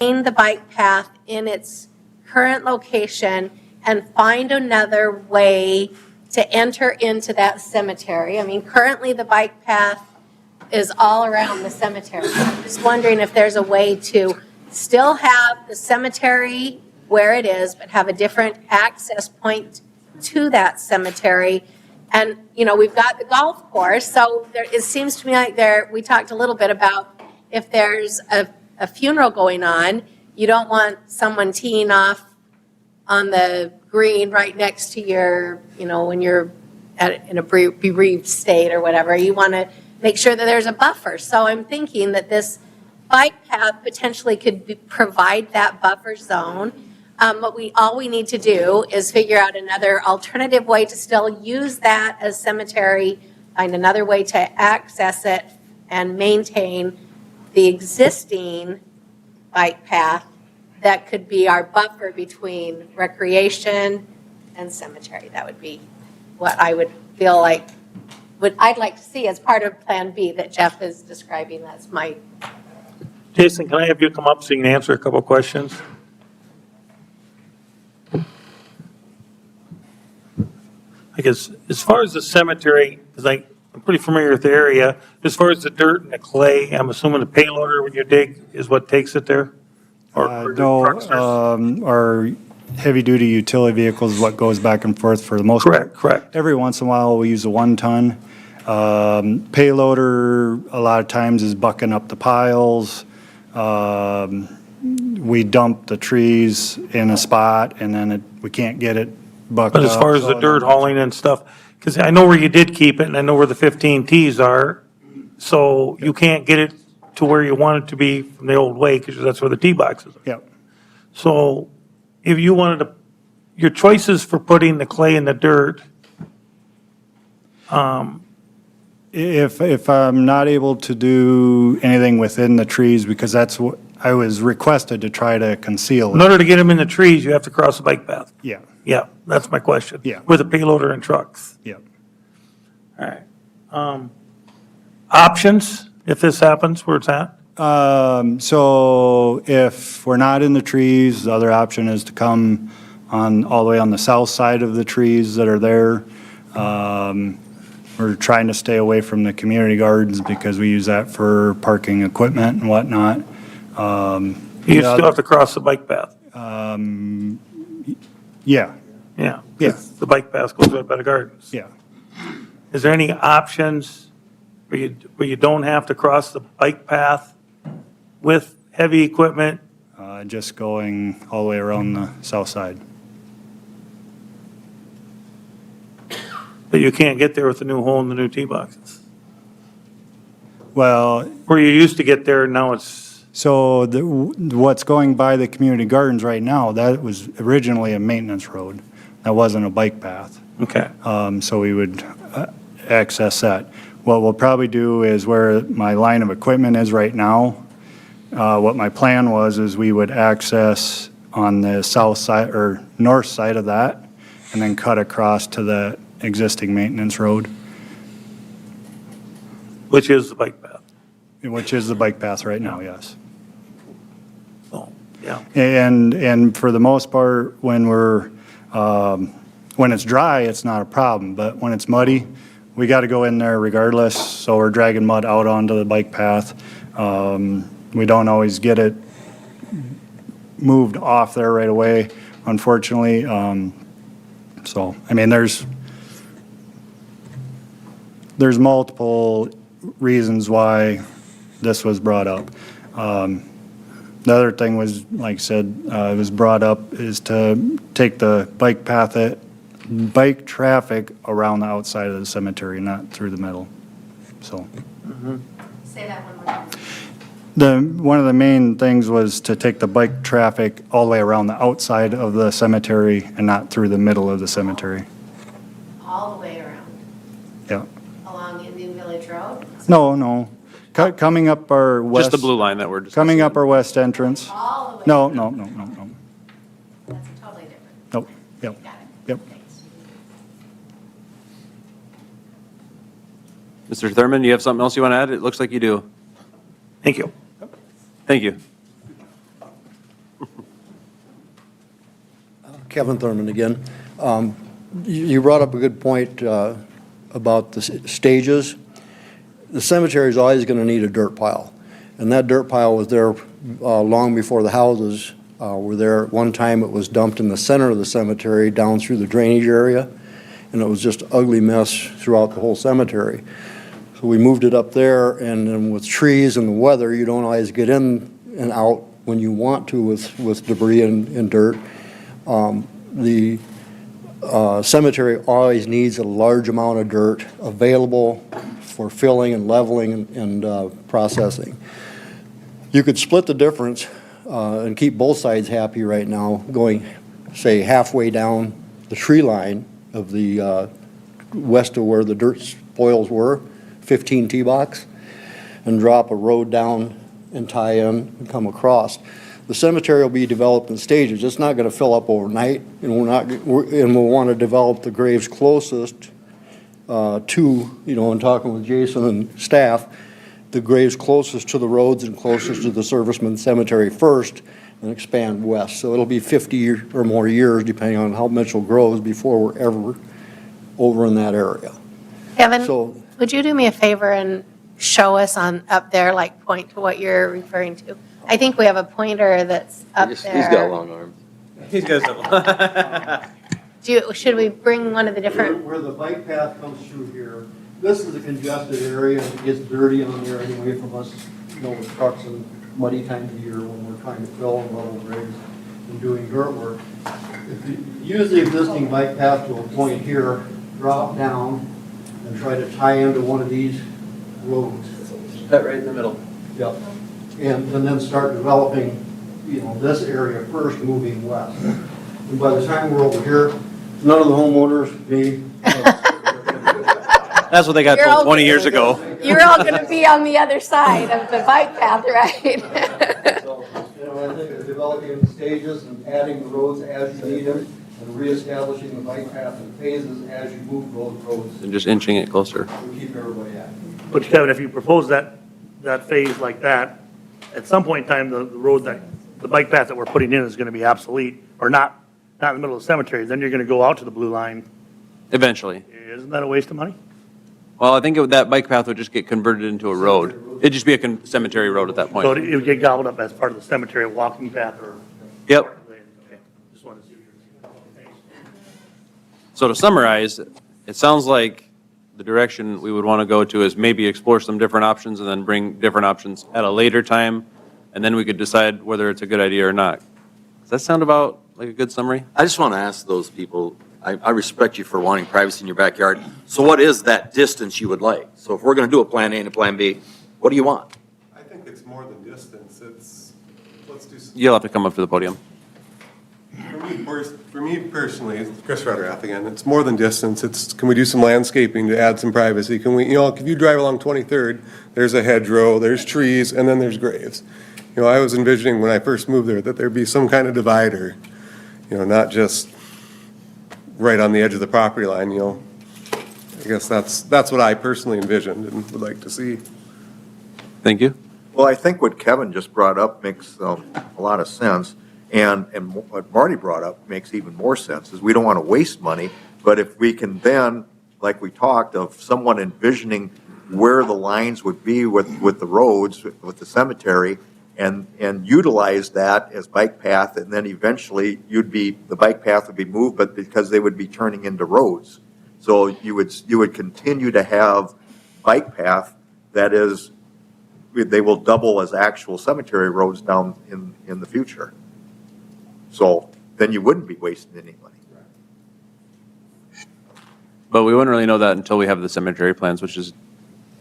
maintain the bike path in its current location and find another way to enter into that cemetery. I mean, currently the bike path is all around the cemetery. I'm just wondering if there's a way to still have the cemetery where it is, but have a different access point to that cemetery. And, you know, we've got the golf course, so it seems to me like we talked a little bit about if there's a funeral going on, you don't want someone teeing off on the green right next to your, you know, when you're in a bereaved state or whatever. You want to make sure that there's a buffer. So I'm thinking that this bike path potentially could provide that buffer zone. All we need to do is figure out another alternative way to still use that as cemetery, find another way to access it and maintain the existing bike path that could be our buffer between recreation and cemetery. That would be what I would feel like, what I'd like to see as part of Plan B that Jeff is describing. That's my. Jason, can I have you come up so you can answer a couple questions? I guess as far as the cemetery, because I'm pretty familiar with the area, as far as the dirt and the clay, I'm assuming the payloader when you dig is what takes it there? Or No, trucks or- our heavy-duty utility vehicles is what goes back and forth for the most part. Correct. Every once in a while, we use a one-ton. Payloader, a lot of times, is bucking up the piles. We dump the trees in a spot, and then we can't get it bucked up. But as far as the dirt hauling and stuff, because I know where you did keep it, and I know where the 15 Ts are, so you can't get it to where you want it to be from the old way, because that's where the T boxes are. Yep. So if you wanted to, your choices for putting the clay in the dirt, If I'm not able to do anything within the trees, because that's what I was requested to try to conceal in it. order to get them in the trees, you have to cross the bike path. Yeah, Yeah, that's my question. Yeah. With a payloader and trucks. yeah. All right. Options, if this happens, where it's at? So if we're not in the trees, the other option is to come on, all the way on the south side of the trees that are there. We're trying to stay away from the community gardens because we use that for parking equipment and whatnot. You still have to cross the bike path. Yeah, Yeah. Yeah. 'Cause the bike path goes right by the gardens. yeah. Is there any options where you don't have to cross the bike path with heavy equipment? Just going all the way around the south side. But you can't get there with the new hole in the new tee boxes? Well, Where you used to get there, now it's, so what's going by the community gardens right now, that was originally a maintenance road. That wasn't a bike path. okay. So we would access that. What we'll probably do is where my line of equipment is right now, what my plan was is we would access on the south side or north side of that and then cut across to the existing maintenance road, Which is the bike path. which is the bike path right now, yes. So, yeah. And for the most part, when when it's dry, it's not a problem, but when it's muddy, we got to go in there regardless, so we're dragging mud out onto the bike path. We don't always get it moved off there right away, unfortunately. So, I mean, there's multiple reasons why this was brought up. The other thing was, like I said, it was brought up is to take the bike traffic around the outside of the cemetery, not through the middle. So, Say that one more time. one of the main things was to take the bike traffic all the way around the outside of the cemetery and not through the middle of the cemetery. All the way around, Yeah. along Indian Village Road? No. Coming up our west. Just the blue line that we're discussing. Coming up our west entrance. All the way? No. That's totally different. Nope. Yep. Got it. Yep. Thanks. Mr. Thurman, do you have something else you want to add? It looks like you do. Thank you. Thank you. Kevin Thurman again. You brought up a good point about the stages. The cemetery is always going to need a dirt pile, and that dirt pile was there long before the houses were there. At one time, it was dumped in the center of the cemetery down through the drainage area, and it was just an ugly mess throughout the whole cemetery. So we moved it up there, and then with trees and the weather, you don't always get in and out when you want to with debris and dirt. The cemetery always needs a large amount of dirt available for filling and leveling and processing. You could split the difference and keep both sides happy right now, going, say, halfway down the tree line of the west of where the dirt spoils were, 15 T-box, and drop a road down and tie in and come across. The cemetery will be developed in stages. It's not going to fill up overnight, and we'll want to develop the graves closest to, in talking with Jason and staff, the graves closest to the roads and closest to the servicemen cemetery first, and expand west. So it'll be 50 or more years, depending on how Mitchell grows, before we're ever over in that area. Kevin, So- would you do me a favor and show us on up there, like point to what you're referring to? I think we have a pointer that's up there. He's got a long arm. He's got some. Should we bring one of the different, Where the bike path comes through here, this is a congested area, and it gets dirty on there anyway from us, with trucks and muddy times of year when we're trying to fill and level graves and doing dirt work. If you use the existing bike path to a point here, drop down, and try to tie into one of these roads. That right in the middle. Yep. And then start developing, this area first, moving west. And by the time we're over here, none of the homeowners, me, That's what they got You're all told 20 years good. ago. you're all going to be on the other side of the bike path, right? So, I think of developing the stages and adding the roads as you need them, and reestablishing the bike path in phases as you move those roads, And just inching it closer. to keep everybody happy. But Kevin, if you propose that phase like that, at some point in time, the road the bike path that we're putting in is going to be obsolete, or not in the middle of the cemetery, then you're going to go out to the blue line. Eventually. Isn't that a waste of money? Well, I think that bike path would just get converted into a road. It'd just be a cemetery road at that So point. it would get gobbled up as part of the cemetery walking path or? Yep. Okay, just wanted to see what you're saying. So to summarize, it sounds like the direction we would want to go to is maybe explore some different options and then bring different options at a later time, and then we could decide whether it's a good idea or not. Does that sound about like a good summary? I just want to ask those people, I respect you for wanting privacy in your backyard. So what is that distance you would like? So if we're going to do a Plan A and a Plan B, what do you want? I think it's more than distance, let's do, You'll have to come up to the podium. for me personally, it's Chris Rutterath again, it's more than distance, can we do some landscaping to add some privacy? Can we, if you drive along 23rd, there's a hedgerow, there's trees, and then there's graves. I was envisioning when I first moved there that there'd be some kind of divider, not just right on the edge of the property line, I guess that's what I personally envisioned and would like to see. Thank you. Well, I think what Kevin just brought up makes a lot of sense, and what Marty brought up makes even more sense, is we don't want to waste money, but if we can then, like we talked, of someone envisioning where the lines would be with the roads, with the cemetery, and utilize that as bike path, and then eventually the bike path would be moved, but because they would be turning into roads. So you would continue to have bike path that is, they will double as actual cemetery roads down in the future. So then you wouldn't be wasting any money. But we wouldn't really know that until we have the cemetery plans, which is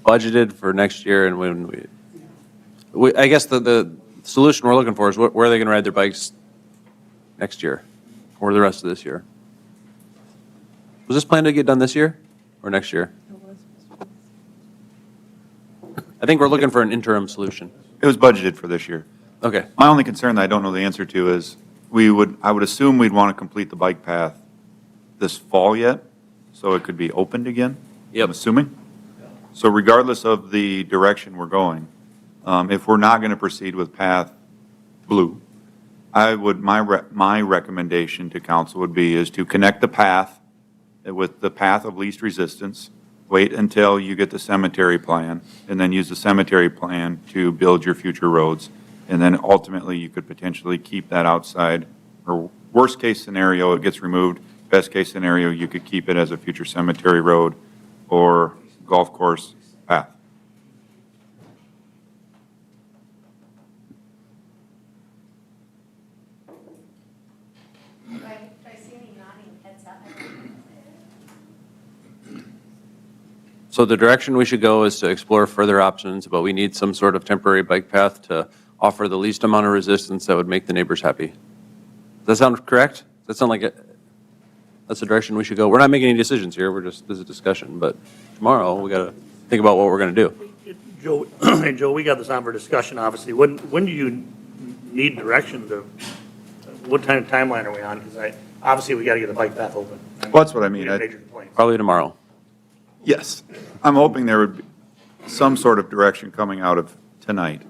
budgeted for next year, and when I guess the solution we're looking for is where are they going to ride their bikes next year or the rest of this year? Was this planned to get done this year or next year? I think we're looking for an interim solution. It was budgeted for this year. Okay. My only concern that I don't know the answer to is I would assume we'd want to complete the bike path this fall yet, so it could be opened again? Yep. I'm assuming? So regardless of the direction we're going, if we're not going to proceed with path blue, my recommendation to council would be is to connect the path with the path of least resistance, wait until you get the cemetery plan, and then use the cemetery plan to build your future roads. And then ultimately, you could potentially keep that outside, or worst case scenario, it gets removed. Best case scenario, you could keep it as a future cemetery road or golf course path. Do I see any nodding heads up? So the direction we should go is to explore further options, but we need some sort of temporary bike path to offer the least amount of resistance that would make the neighbors happy. Does that sound correct? Does that sound like that's the direction we should go? We're not making any decisions here, this is a discussion, but tomorrow, we got to think about what we're going to do. Joe, and Joe, we got this on for discussion, obviously. When do you need direction to, what kind of timeline are we on? Because obviously, we got to get the bike path open. Well, that's what I mean. We have major complaints. Probably tomorrow. Yes, I'm hoping there would be some sort of direction coming out of tonight.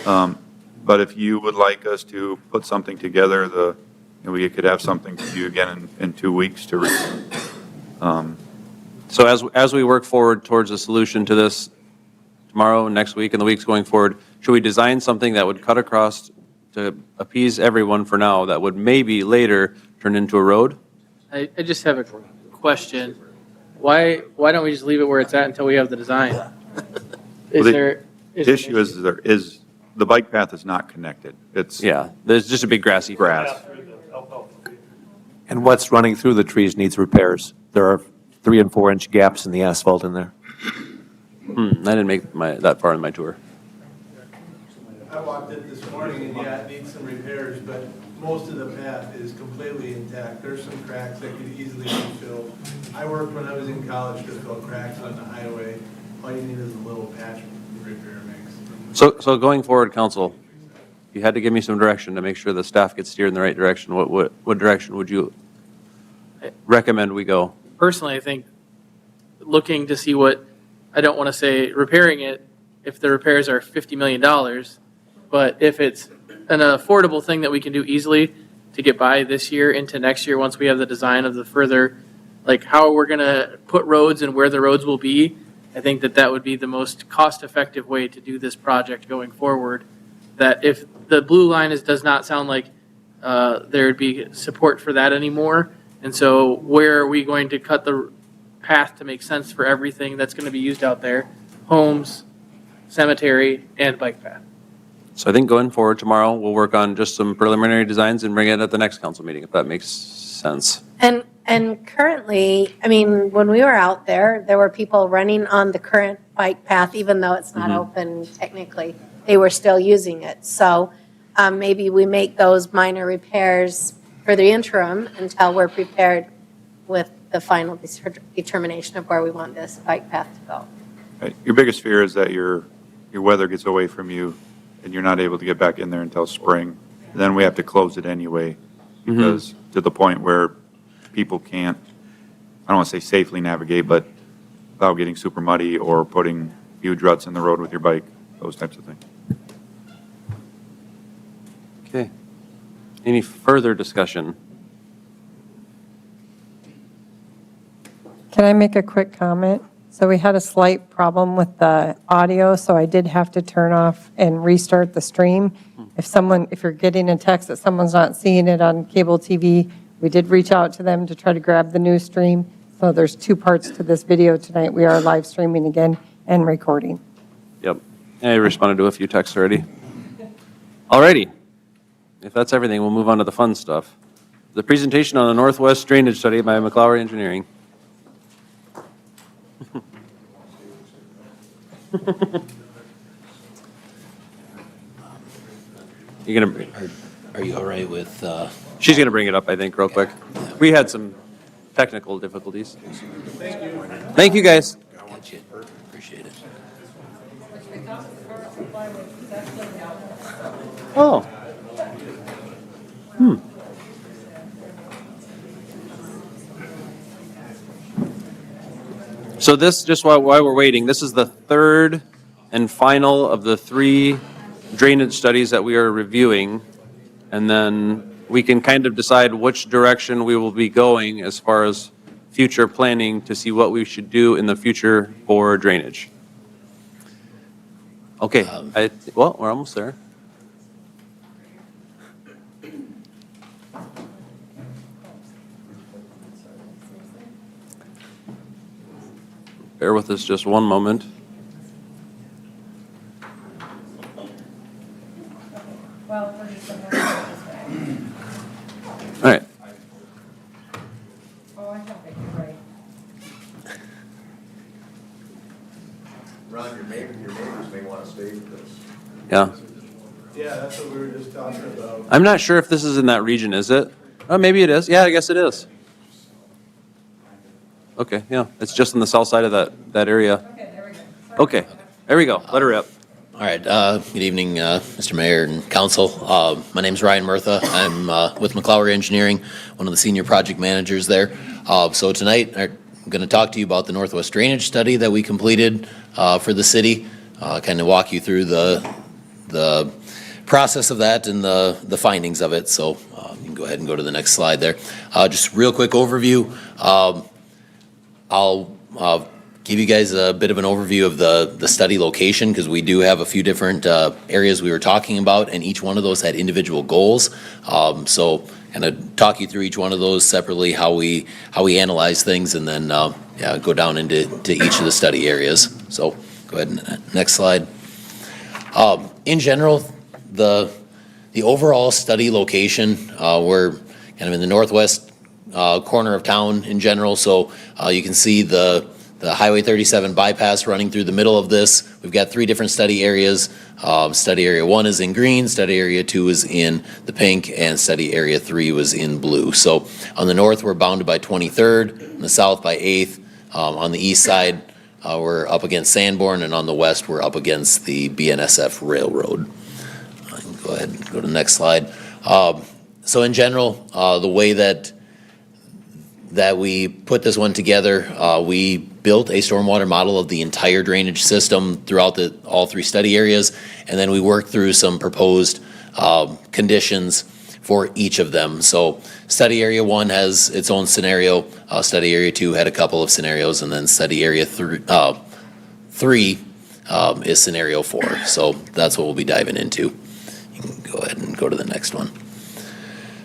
But if you would like us to put something together, we could have something to you again in 2 weeks to. So as we work forward towards a solution to this tomorrow, next week, and the weeks going forward, should we design something that would cut across to appease everyone for now, that would maybe later turn into a road? I just have a question. Why don't we just leave it where it's at until we have the design? The issue is the bike path is not connected. It's Yeah, there's just a big grassy. grass. And what's running through the trees needs repairs. There are 3 and 4 inch gaps in the asphalt in there. I didn't make that far in my tour. I walked it this morning, and yeah, it needs some repairs, but most of the path is completely intact. There's some cracks that could easily be filled. I worked when I was in college to fill cracks on the highway. All you need is a little patch repair mix. So going forward, council, if you had to give me some direction to make sure the staff gets steered in the right direction, what direction would you recommend we go? Personally, I think looking to see what, I don't want to say repairing it if the repairs are $50 million, but if it's an affordable thing that we can do easily to get by this year into next year, once we have the design of the further, like how we're going to put roads and where the roads will be, I think that would be the most cost-effective way to do this project going forward. That if the blue line does not sound like there would be support for that anymore, and so where are we going to cut the path to make sense for everything that's going to be used out there? Homes, cemetery, and bike path. So I think going forward tomorrow, we'll work on just some preliminary designs and bring it at the next council meeting, if that makes sense. And currently, I mean, when we were out there, there were people running on the current bike path, even though it's not open technically. They were still using it. So maybe we make those minor repairs for the interim until we're prepared with the final determination of where we want this bike path to go. Right. Your biggest fear is that your weather gets away from you and you're not able to get back in there until spring. Then we have to close it anyway, because to the point where people can't, I don't want to say safely navigate, but without getting super muddy or putting huge ruts in the road with your bike, those types of things. Okay. Any further discussion? Can I make a quick comment? So we had a slight problem with the audio, so I did have to turn off and restart the stream. If you're getting a text that someone's not seeing it on cable TV, we did reach out to them to try to grab the new stream. So there's 2 parts to this video tonight. We are live streaming again and recording. Yep. I responded to a few texts already. Alrighty. If that's everything, we'll move on to the fun stuff. The presentation on the Northwest Drainage Study by McLaury Engineering. You're gonna. Are you all right with? She's gonna bring it up, I think, real quick. We had some technical difficulties. Thank you, guys. Gotcha. Appreciate it. Oh. So this, just while we're waiting, this is the third and final of the 3 drainage studies that we are reviewing And then we can kind of decide which direction we will be going as far as future planning to see what we should do in the future for drainage. Okay, well, we're almost there. Bear with us just one moment. All right. Ron, your neighbors may want to stay with this. Yeah. Yeah, that's what we were just talking about. I'm not sure if this is in that region, is it? Oh, maybe it is. Yeah, I guess it is. Okay, yeah, it's just on the south side of that area. Okay, there we go. Let her rip. All right, good evening, Mr. Mayor and Council. My name's Ryan Murtha. I'm with McClowery Engineering, one of the senior project managers there. So tonight, I'm going to talk to you about the Northwest Drainage Study that we completed for the city, kind of walk you through the process of that and the findings of it. So you can go ahead and go to the next slide there. Just real quick overview. I'll give you guys a bit of an overview of the study location, because we do have a few different areas we were talking about, and each one of those had individual goals. So kind of talk you through each one of those separately, how we analyze things, and then go down into each of the study areas. So go ahead and next slide. In general, the overall study location, we're kind of in the northwest corner of town in general. So you can see the Highway 37 bypass running through the middle of this. We've got 3 different study areas. Study area 1 is in green, study area 2 is in the pink, and study area 3 was in blue. So on the north, we're bounded by 23rd, on the south by 8th. On the east side, we're up against Sanborn, and on the west, we're up against the BNSF Railroad. Go ahead and go to the next slide. So in general, the way that we put this one together, we built a stormwater model of the entire drainage system throughout all 3 study areas, and then we worked through some proposed conditions for each of them. So study area 1 has its own scenario, study area 2 had a couple of scenarios, and then study area 3 is scenario 4. So that's what we'll be diving into. You can go ahead and go to the next one.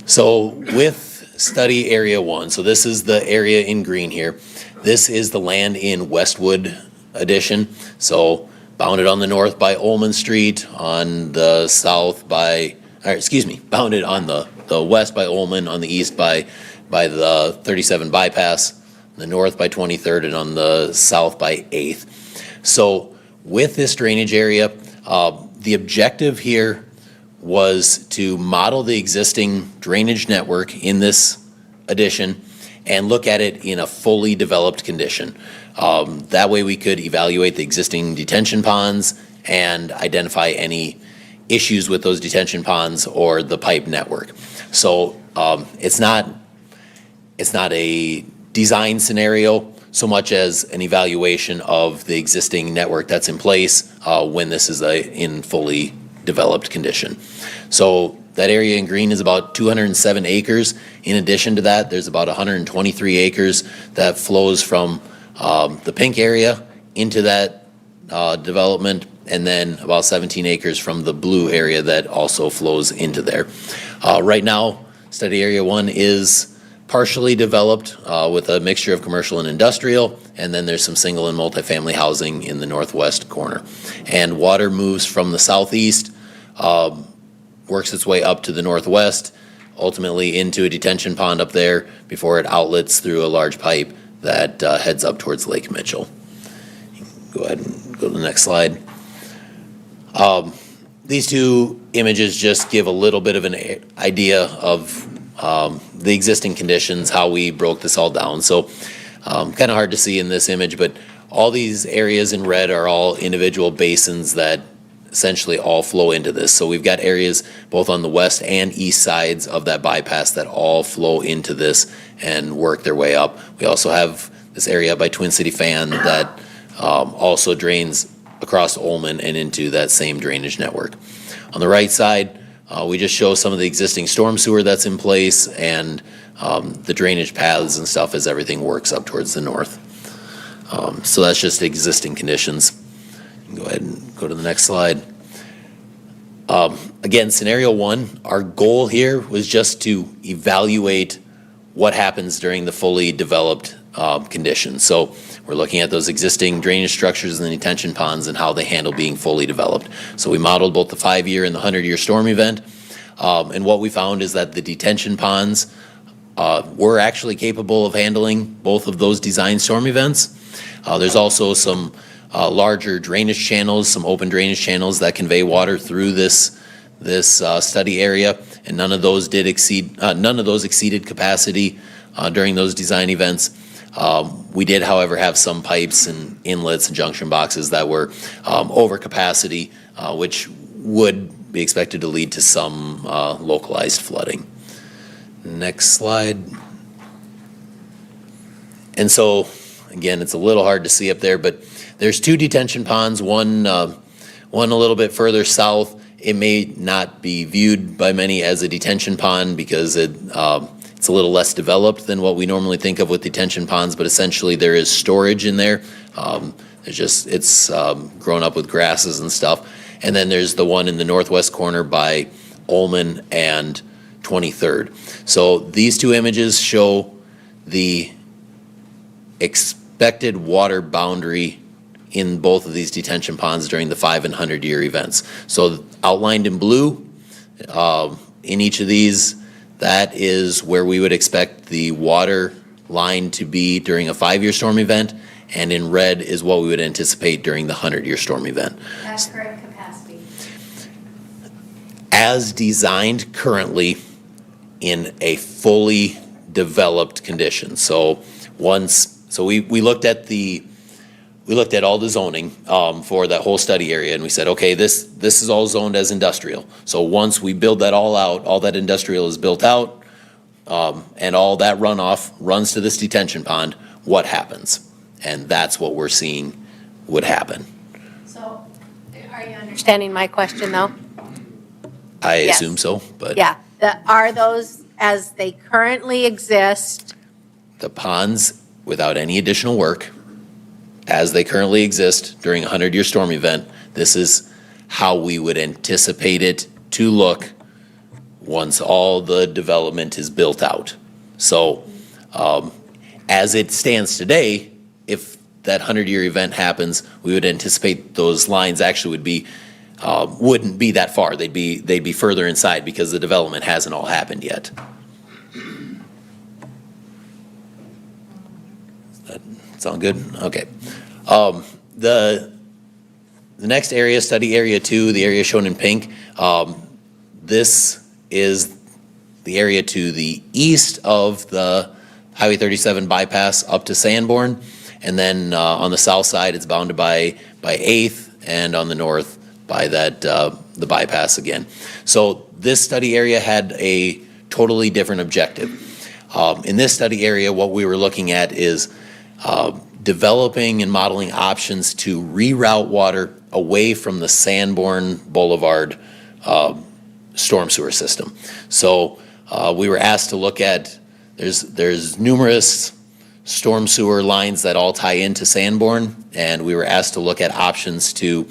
So with study area 1, so this is the area in green here. This is the land in Westwood Addition. So bounded on the north by Ullman Street, on the south by, bounded on the west by Ullman, on the east by the 37 bypass, the north by 23rd, and on the south by 8th. So with this drainage area, the objective here was to model the existing drainage network in this addition and look at it in a fully developed condition. That way we could evaluate the existing detention ponds and identify any issues with those detention ponds or the pipe network. So it's not a design scenario so much as an evaluation of the existing network that's in place when this is in fully developed condition. So that area in green is about 207 acres. In addition to that, there's about 123 acres that flows from the pink area into that development, and then about 17 acres from the blue area that also flows into there. Right now, study area 1 is partially developed with a mixture of commercial and industrial, and then there's some single and multifamily housing in the northwest corner. And water moves from the southeast, works its way up to the northwest, ultimately into a detention pond up there before it outlets through a large pipe that heads up towards Lake Mitchell. Go ahead and go to the next slide. These 2 images just give a little bit of an idea of the existing conditions, how we broke this all down. So kind of hard to see in this image, but all these areas in red are all individual basins that essentially all flow into this. So we've got areas both on the west and east sides of that bypass that all flow into this and work their way up. We also have this area by Twin City Fan that also drains across Ullman and into that same drainage network. On the right side, We just show some of the existing storm sewer that's in place and the drainage paths and stuff as everything works up towards the north. So that's just existing conditions. Go ahead and go to the next slide. Again, scenario one, our goal here was just to evaluate what happens during the fully developed conditions. So we're looking at those existing drainage structures and the detention ponds and how they handle being fully developed. So we modeled both the 5-year and the 100-year storm event. And what we found is that the detention ponds were actually capable of handling both of those design storm events. There's also some larger drainage channels, some open drainage channels that convey water through this study area, and none of those exceeded capacity during those design events. We did, however, have some pipes and inlets and junction boxes that were over capacity, which would be expected to lead to some localized flooding. Next slide. And so, again, it's a little hard to see up there, but there's 2 detention ponds, one a little bit further south. It may not be viewed by many as a detention pond because it's a little less developed than what we normally think of with detention ponds, but essentially there is storage in there. It's grown up with grasses and stuff. And then there's the one in the northwest corner by Ullman and 23rd. So these 2 images show the expected water boundary in both of these detention ponds during the 5 and 100-year events. So outlined in blue, in each of these, that is where we would expect the water line to be during a 5-year storm event, and in red is what we would anticipate during the 100-year storm event. That's correct capacity. As designed currently in a fully developed condition. So we looked at all the zoning for that whole study area, and we said, okay, this is all zoned as industrial. So once we build that all out, all that industrial is built out, and all that runoff runs to this detention pond, what happens? And that's what we're seeing would happen. So are you understanding my question, though? I Yes. assume so, but Yeah. Are those, as they currently exist, the ponds, without any additional work, as they currently exist during a 100-year storm event, this is how we would anticipate it to look once all the development is built out. So as it stands today, if that 100-year event happens, we would anticipate those lines actually wouldn't be that far. They'd be further inside because the development hasn't all happened yet. Sound good? Okay. The next area, study area 2, the area shown in pink, this is the area to the east of the Highway 37 bypass up to Sanborn. And then on the south side, it's bounded by 8th, and on the north by the bypass again. So this study area had a totally different objective. In this study area, what we were looking at is developing and modeling options to reroute water away from the Sanborn Boulevard storm sewer system. So we were asked to look at, there's numerous storm sewer lines that all tie into Sanborn, and we were asked to look at options to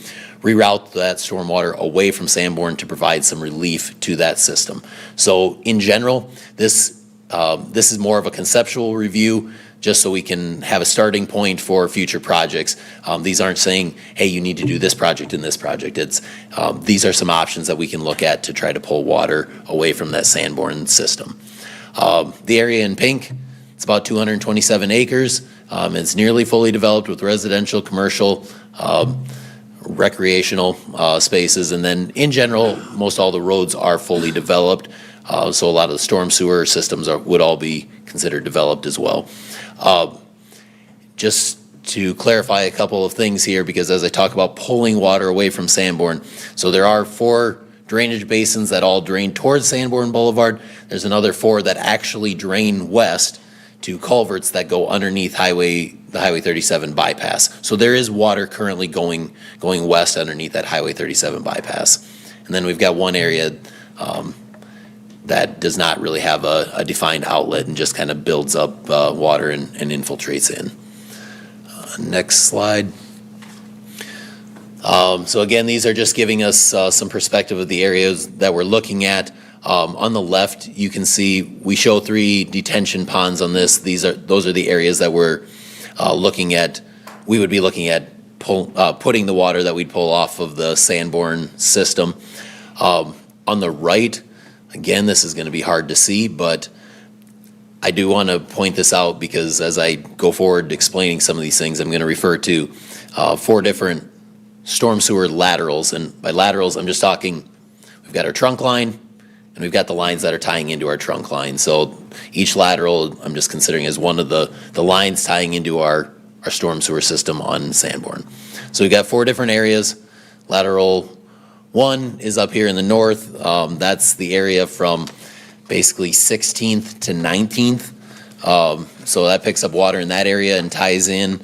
reroute that stormwater away from Sanborn to provide some relief to that system. So in general, this is more of a conceptual review, just so we can have a starting point for future projects. These aren't saying, hey, you need to do this project and this project. These are some options that we can look at to try to pull water away from that Sanborn system. The area in pink, it's about 227 acres. It's nearly fully developed with residential, commercial, recreational spaces. And then in general, most all the roads are fully developed. So a lot of the storm sewer systems would all be considered developed as well. Just to clarify a couple of things here, because as I talk about pulling water away from Sanborn, so there are 4 drainage basins that all drain towards Sanborn Boulevard. There's another 4 that actually drain west to culverts that go underneath the Highway 37 bypass. So there is water currently going west underneath that Highway 37 bypass. And then we've got one area that does not really have a defined outlet and just kind of builds up water and infiltrates in. Next slide. So again, these are just giving us some perspective of the areas that we're looking at. On the left, you can see we show 3 detention ponds on this. Those are the areas that we're looking at. We would be looking at putting the water that we'd pull off of the Sanborn system. On the right, again, this is going to be hard to see, but I do want to point this out because as I go forward explaining some of these things, I'm going to refer to 4 different storm sewer laterals. And by laterals, I'm just talking, we've got our trunk line and we've got the lines that are tying into our trunk line. So each lateral, I'm just considering as one of the lines tying into our storm sewer system on Sanborn. So we've got 4 different areas. Lateral 1 is up here in the north. That's the area from basically 16th to 19th. So that picks up water in that area and ties in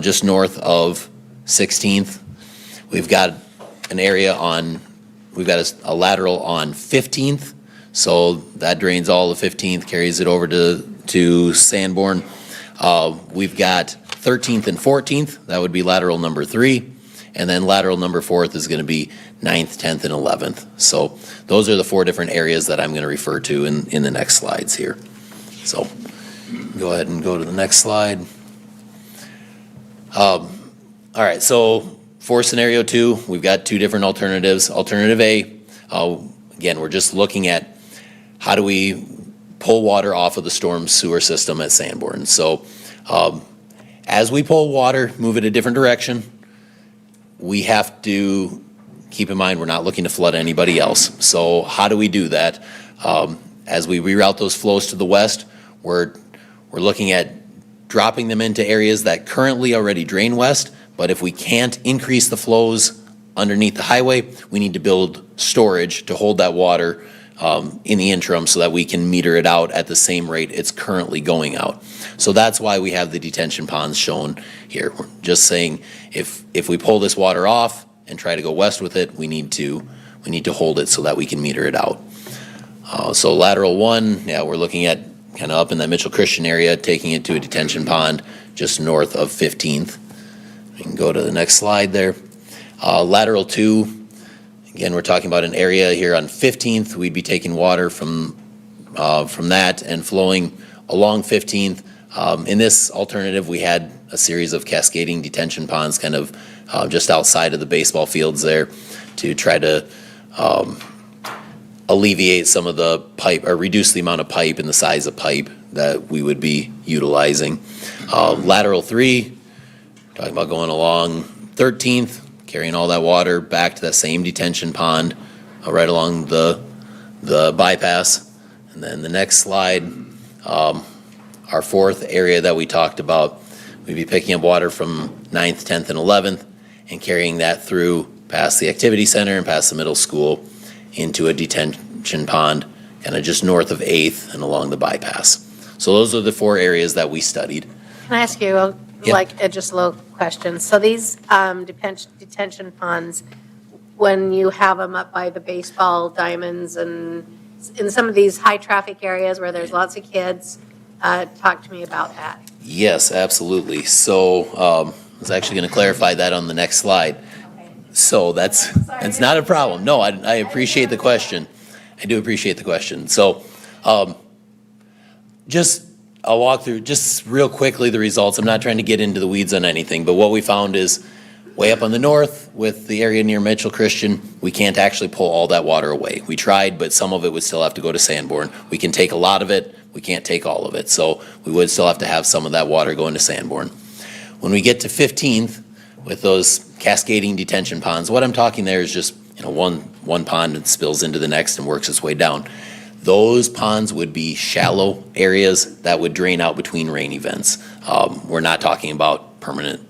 just north of 16th. We've got an area we've got a lateral on 15th. So that drains all of 15th, carries it over to Sanborn. We've got 13th and 14th. That would be lateral number 3. And then lateral number 4th is going to be 9th, 10th, and 11th. So those are the 4 different areas that I'm going to refer to in the next slides here. So go ahead and go to the next slide. All right, so for scenario 2, we've got 2 different alternatives. Alternative A, again, we're just looking at how do we pull water off of the storm sewer system at Sanborn. So as we pull water, move it a different direction, we have to keep in mind we're not looking to flood anybody else. So how do we do that? As we reroute those flows to the west, we're looking at dropping them into areas that currently already drain west, but if we can't increase the flows underneath the highway, we need to build storage to hold that water in the interim so that we can meter it out at the same rate it's currently going out. So that's why we have the detention ponds shown here. We're just saying if we pull this water off and try to go west with it, we need to hold it so that we can meter it out. So lateral 1, yeah, we're looking at kind of up in that Mitchell Christian area, taking it to a detention pond just north of 15th. We can go to the next slide there. Lateral 2, again, we're talking about an area here on 15th. We'd be taking water from that and flowing along 15th. In this alternative, we had a series of cascading detention ponds kind of just outside of the baseball fields there to try to alleviate some of the pipe or reduce the amount of pipe and the size of pipe that we would be utilizing. Lateral 3, talking about going along 13th, carrying all that water back to that same detention pond right along the bypass. And then the next slide, our 4th area that we talked about, we'd be picking up water from 9th, 10th, and 11th and carrying that through past the activity center and past the middle school into a detention pond kind of just north of 8th and along the bypass. So those are the 4 areas that we studied. Can I ask you, just a little question? So these detention ponds, when you have them up by the baseball diamonds and in some of these high-traffic areas where there's lots of kids, talk to me about that. Yes, absolutely. So I was actually going to clarify that on the next slide. So that's not a problem. No, I appreciate the question. I do appreciate the question. So I'll walk through just real quickly the results. I'm not trying to get into the weeds on anything, but what we found is way up on the north with the area near Mitchell Christian, we can't actually pull all that water away. We tried, but some of it would still have to go to Sanborn. We can take a lot of it. We can't take all of it. So we would still have to have some of that water going to Sanborn. When we get to 15th with those cascading detention ponds, what I'm talking there is just one pond that spills into the next and works its way down. Those ponds would be shallow areas that would drain out between rain events. We're not talking about permanent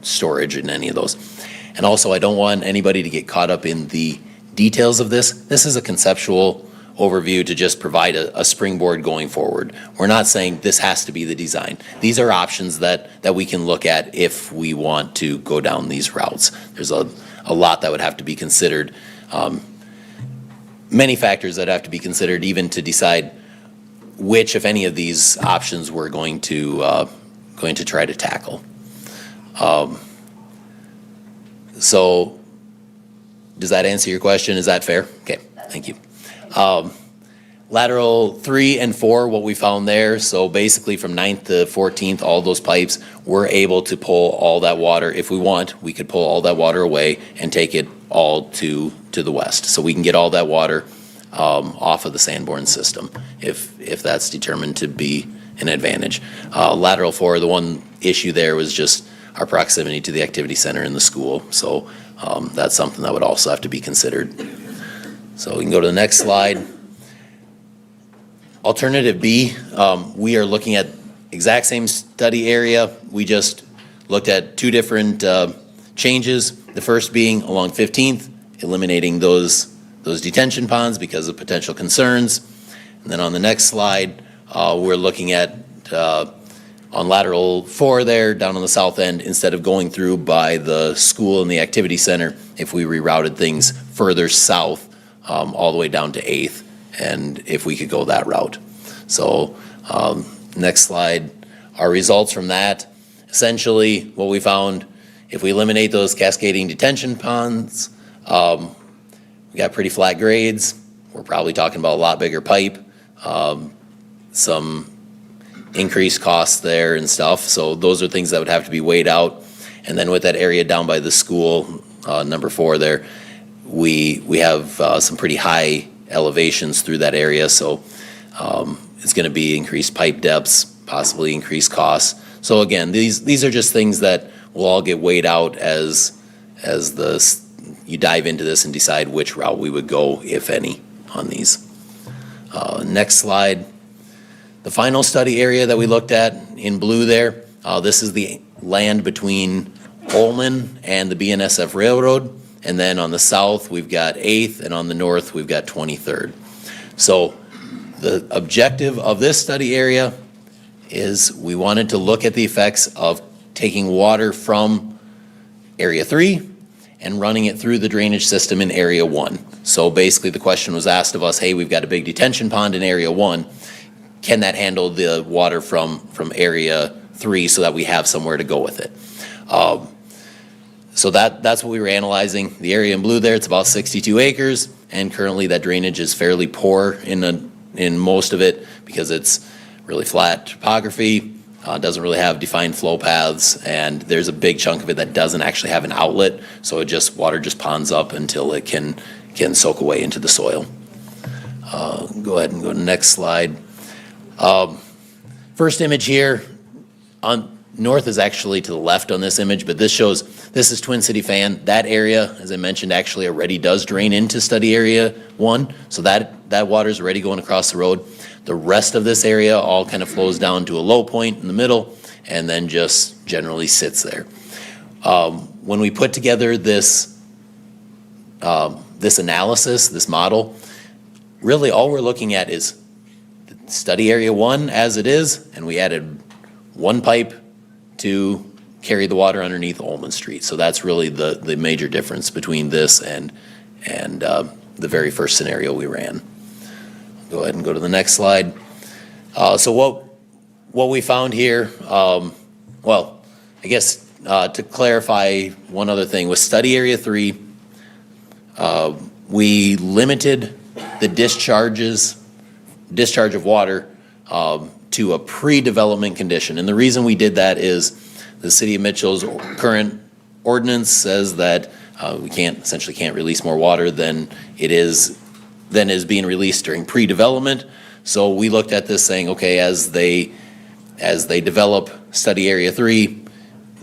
storage in any of those. And also, I don't want anybody to get caught up in the details of this. This is a conceptual overview to just provide a springboard going forward. We're not saying this has to be the design. These are options that we can look at if we want to go down these routes. There's a lot that would have to be considered. many factors that have to be considered even to decide which, if any, of these options we're going to try to tackle. So, does that answer your question? Is that fair? Okay, thank you. Lateral 3 and 4, what we found there, so basically from 9th to 14th, all those pipes, we're able to pull all that water. If we want, we could pull all that water away and take it all to the west. So we can get all that water off of the Sanborn system if that's determined to be an advantage. Lateral 4, the one issue there was just our proximity to the activity center in the school. So that's something that would also have to be considered. So we can go to the next slide. Alternative B, we are looking at exact same study area. We just looked at two different changes. The first being along 15th, eliminating those detention ponds because of potential concerns. And then on the next slide, we're looking at on lateral 4 there, down on the south end, instead of going through by the school and the activity center, if we rerouted things further south, all the way down to 8th, and if we could go that route. So next slide, our results from that. Essentially, what we found, if we eliminate those cascading detention ponds, we got pretty flat grades. We're probably talking about a lot bigger pipe, some increased costs there and stuff. So those are things that would have to be weighed out. And then with that area down by the school, number 4 there, we have some pretty high elevations through that area. So it's going to be increased pipe depths, possibly increased costs. So again, these are just things that will all get weighed out as you dive into this and decide which route we would go, if any, on these. Next slide. The final study area that we looked at in blue there, this is the land between Olman and the BNSF Railroad. And then on the south, we've got 8th, and on the north, we've got 23rd. So the objective of this study area is we wanted to look at the effects of taking water from Area 3 and running it through the drainage system in Area 1. So basically the question was asked of us, hey, we've got a big detention pond in Area 1. Can that handle the water from Area 3 so that we have somewhere to go with it? So that's what we were analyzing. The area in blue there, it's about 62 acres, and currently that drainage is fairly poor in most of it because it's really flat topography, doesn't really have defined flow paths, and there's a big chunk of it that doesn't actually have an outlet, so water just ponds up until it can soak away into the soil. Go ahead and go to the next slide. First image here, on north is actually to the left on this image, but this is Twin City Fan. That area, as I mentioned, actually already does drain into study area 1, so that water is already going across the road. The rest of this area all kind of flows down to a low point in the middle and then just generally sits there. When we put together this analysis, this model, really all we're looking at is study area 1 as it is, and we added one pipe to carry the water underneath Olman Street. So that's really the major difference between this and the very first scenario we ran. Go ahead and go to the next slide. So what we found here, well, I guess to clarify one other thing, with study area 3, we limited the discharge of water to a pre-development condition. And the reason we did that is the City of Mitchell's current ordinance says that we essentially can't release more water than is being released during pre-development. So we looked at this saying, okay, as they develop study area 3,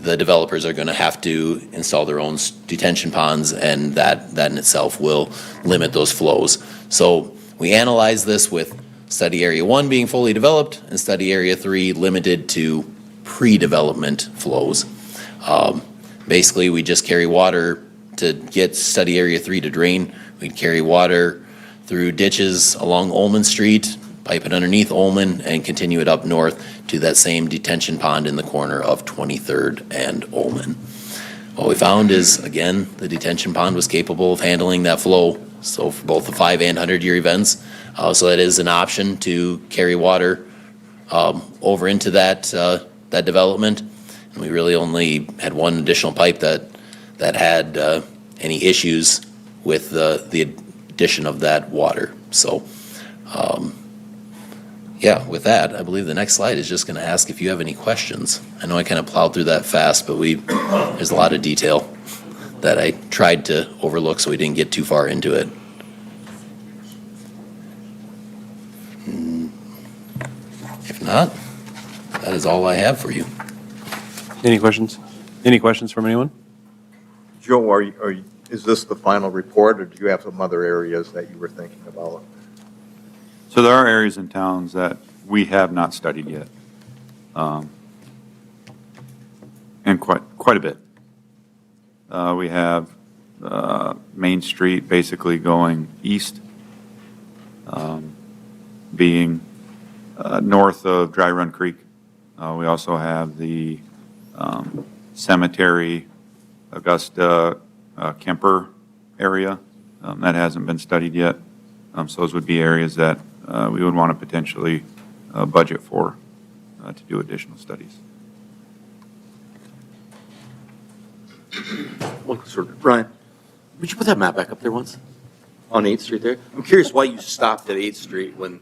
the developers are going to have to install their own detention ponds, and that in itself will limit those flows. So we analyzed this with study area 1 being fully developed and study area 3 limited to pre-development flows. Basically, we just carry water to get study area 3 to drain. We'd carry water through ditches along Olman Street, pipe it underneath Olman, and continue it up north to that same detention pond in the corner of 23rd and Olman. What we found is, again, the detention pond was capable of handling that flow so for both the 5 and 100-year events. So that is an option to carry water over into that development. And we really only had one additional pipe that had any issues with the addition of that water. So, yeah, with that, I believe the next slide is just going to ask if you have any questions. I know I kind of plowed through that fast, but there's a lot of detail that I tried to overlook so we didn't get too far into it. If not, that is all I have for you. Any questions? Any questions from anyone? Joe, is this the final report, or do you have some other areas that you were thinking about? So there are areas in towns that we have not studied yet. And quite a bit. We have Main Street basically going east, being north of Dry Run Creek. We also have the Cemetery, Augusta, Kemper area. That hasn't been studied yet. So those would be areas that we would want to potentially budget for to do additional studies. Ryan, would you put that map back up there once? On 8th Street there? I'm curious why you stopped at 8th Street when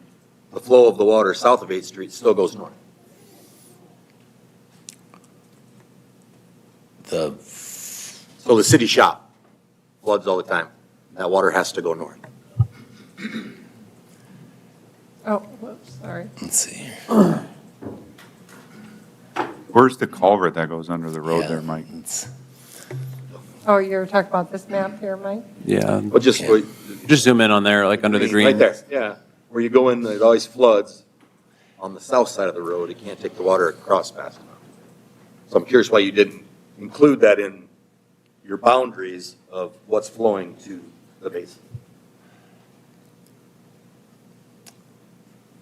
the flow of the water south of 8th Street still goes north. So the city shop floods all the time. That water has to go north. Oh, whoops, sorry. Let's see here. Where's the culvert that goes under the road Yeah, there, Mike? Oh, you're talking about this map here, Mike? Yeah. But just, Just zoom in on there, like under the green. right there, yeah. Where you go in, it always floods on the south side of the road. It can't take the water across fast enough. So I'm curious why you didn't include that in your boundaries of what's flowing to the basin.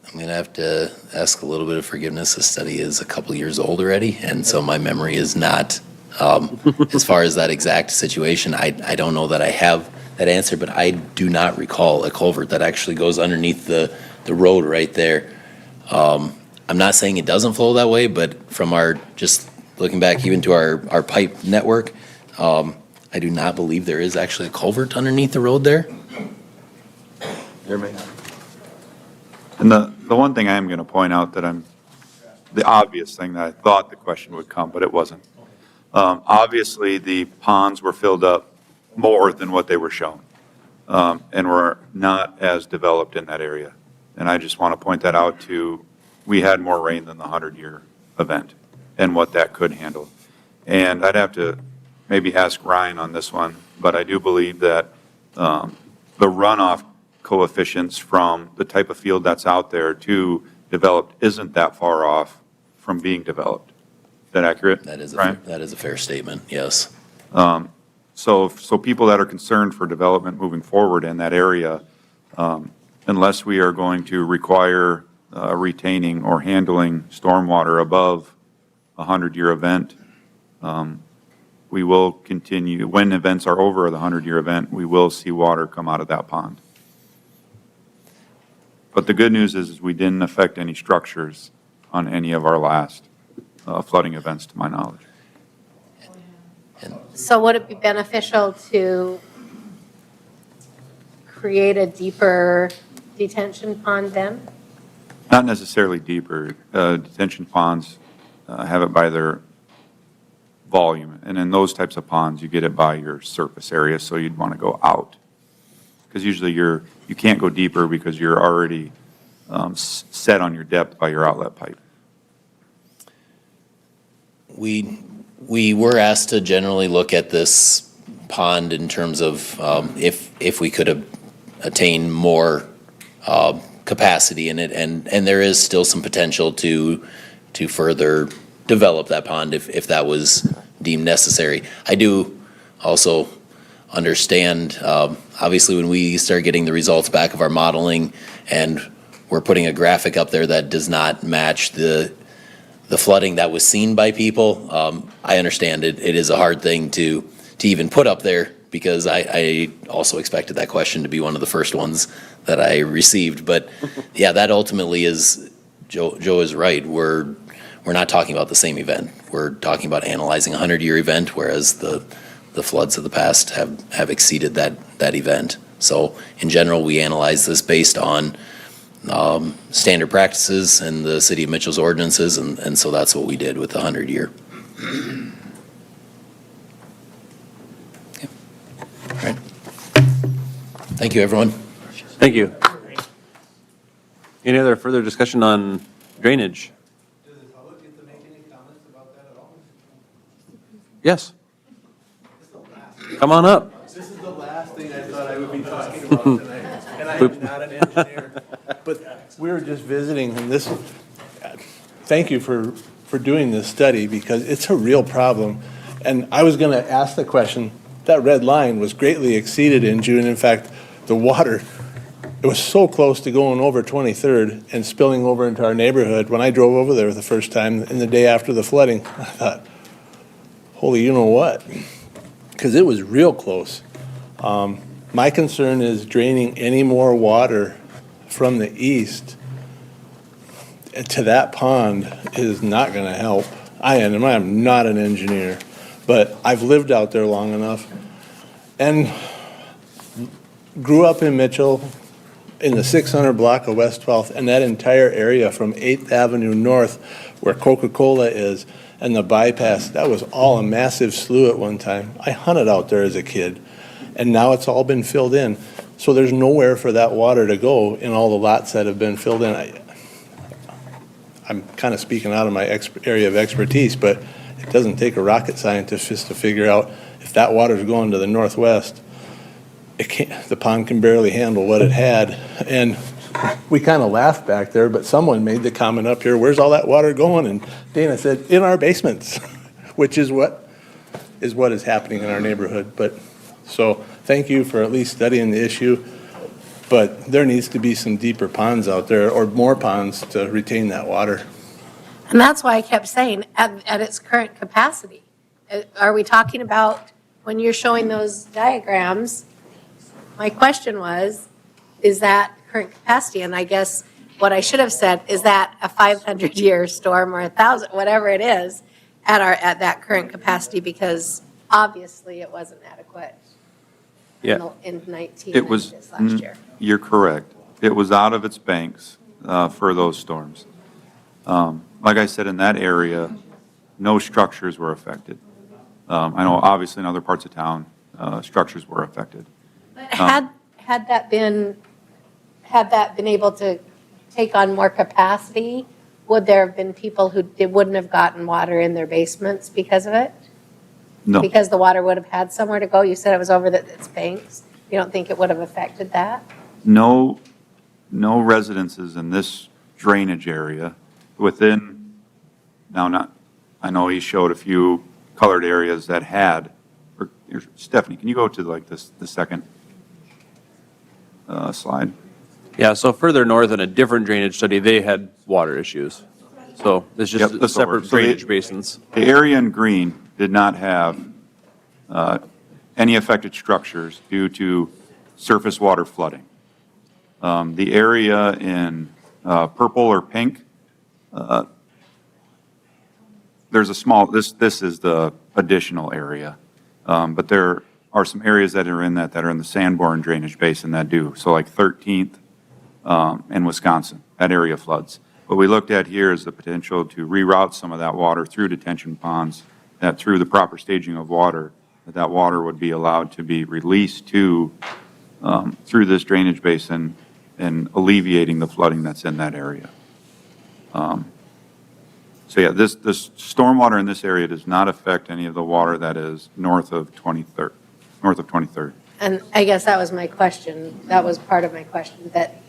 I'm going to have to ask a little bit of forgiveness. This study is a couple years old already, and so my memory is not, as far as that exact situation, I don't know that I have that answer, but I do not recall a culvert that actually goes underneath the road right there. I'm not saying it doesn't flow that way, but from just looking back even to our pipe network, I do not believe there is actually a culvert underneath the road there. There may. And the one thing I am going to point out that the obvious thing that I thought the question would come, but it wasn't. Obviously, the ponds were filled up more than what they were shown, and were not as developed in that area. And I just want to point that out we had more rain than the 100-year event and what that could handle. And I'd have to maybe ask Ryan on this one, but I do believe that the runoff coefficients from the type of field that's out there to developed isn't that far off from being developed. Is that accurate? That is Ryan? that is a fair statement, yes. So people that are concerned for development moving forward in that area, unless we are going to require retaining or handling stormwater above a 100-year event, we will continue, when events are over the 100-year event, we will see water come out of that pond. But the good news is we didn't affect any structures on any of our last flooding events, to my knowledge. So would it be beneficial to create a deeper detention pond then? Not necessarily deeper. Detention ponds have it by their volume. And in those types of ponds, you get it by your surface area, so you'd want to go out. Because usually you can't go deeper because you're already set on your depth by your outlet pipe. We were asked to generally look at this pond in terms of if we could attain more capacity in it, and there is still some potential to further develop that pond if that was deemed necessary. I do also understand, obviously, when we start getting the results back of our modeling and we're putting a graphic up there that does not match the flooding that was seen by people, I understand it is a hard thing to even put up there because I also expected that question to be one of the first ones that I received. But yeah, that ultimately is, Joe is right. We're not talking about the same event. We're talking about analyzing a 100-year event, whereas the floods of the past have exceeded that event. So in general, we analyze this based on standard practices and the City of Mitchell's ordinances, and so that's what we did with the 100-year. Okay. All right. Thank you, everyone. Thank you. Any other further discussion on drainage? Does the public get to make any comments about that at all? Yes. Come on up. This is the last thing I thought I would be talking about tonight, and I am not an engineer. But we were just visiting, and this, thank you for doing this study, because it's a real problem. And I was gonna ask the question, that red line was greatly exceeded in June. In fact, the water, it was so close to going over 23rd and spilling over into our neighborhood. When I drove over there the first time, in the day after the flooding, I thought, holy, you know what? Because it was real close. My concern is draining any more water from the east to that pond is not going to help. I am not an engineer, but I've lived out there long enough and grew up in Mitchell in the 600 block of West 12th, and that entire area from 8th Avenue North where Coca-Cola is and the bypass, that was all a massive slough at one time. I hunted out there as a kid, and now it's all been filled in. So there's nowhere for that water to go in all the lots that have been filled in. I'm kind of speaking out of my area of expertise, but it doesn't take a rocket scientist just to figure out if that water's going to the northwest, the pond can barely handle what it had. And we kind of laughed back there, but someone made the comment up here, where's all that water going? And Dana said, in our basements, which is what is happening in our neighborhood. But so thank you for at least studying the issue, but there needs to be some deeper ponds out there or more ponds to retain that water. And that's why I kept saying at its current capacity. Are we talking about, when you're showing those diagrams, my question was, is that current capacity? And I guess what I should have said, is that a 500-year storm or 1,000, whatever it is, at that current capacity, because obviously it wasn't adequate in 19, It was, this last year. you're correct. It was out of its banks for those storms. Like I said, in that area, no structures were affected. I know obviously in other parts of town, structures were affected. But had that been able to take on more capacity, would there have been people who wouldn't have gotten water in their basements because of it? No. Because the water would have had somewhere to go? You said it was over its banks. You don't think it would have affected that? No residences in this drainage area within, I know he showed a few colored areas that had, Stephanie, can you go to like the second slide? Yeah, so further north in a different drainage study, they had water issues. So it's Yep, just that's over. separate So drainage basins. The area in green did not have any affected structures due to surface water flooding. The area in purple or pink, there's a small, this is the additional area. But there are some areas that are in that are in the Sanborn drainage basin that do. So like 13th in Wisconsin, that area floods. What we looked at here is the potential to reroute some of that water through detention ponds, that through the proper staging of water, that water would be allowed to be released to, through this drainage basin and alleviating the flooding that's in that area. So yeah, this stormwater in this area does not affect any of the water that is north of 23rd. And I guess that was my question. That was part of my question, that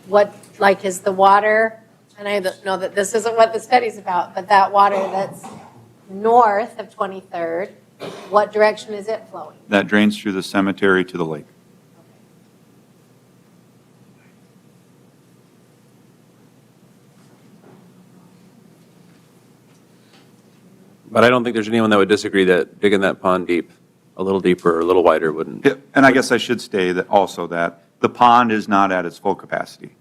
is the water, and I don't know that this isn't what the study's about, but that water that's north of 23rd, what direction is it flowing? That drains through the cemetery to the lake. But I don't think there's anyone that would disagree that digging that pond deep a little deeper or a little wider wouldn't. Yeah, and I guess I should say that also that the pond is not at its full capacity.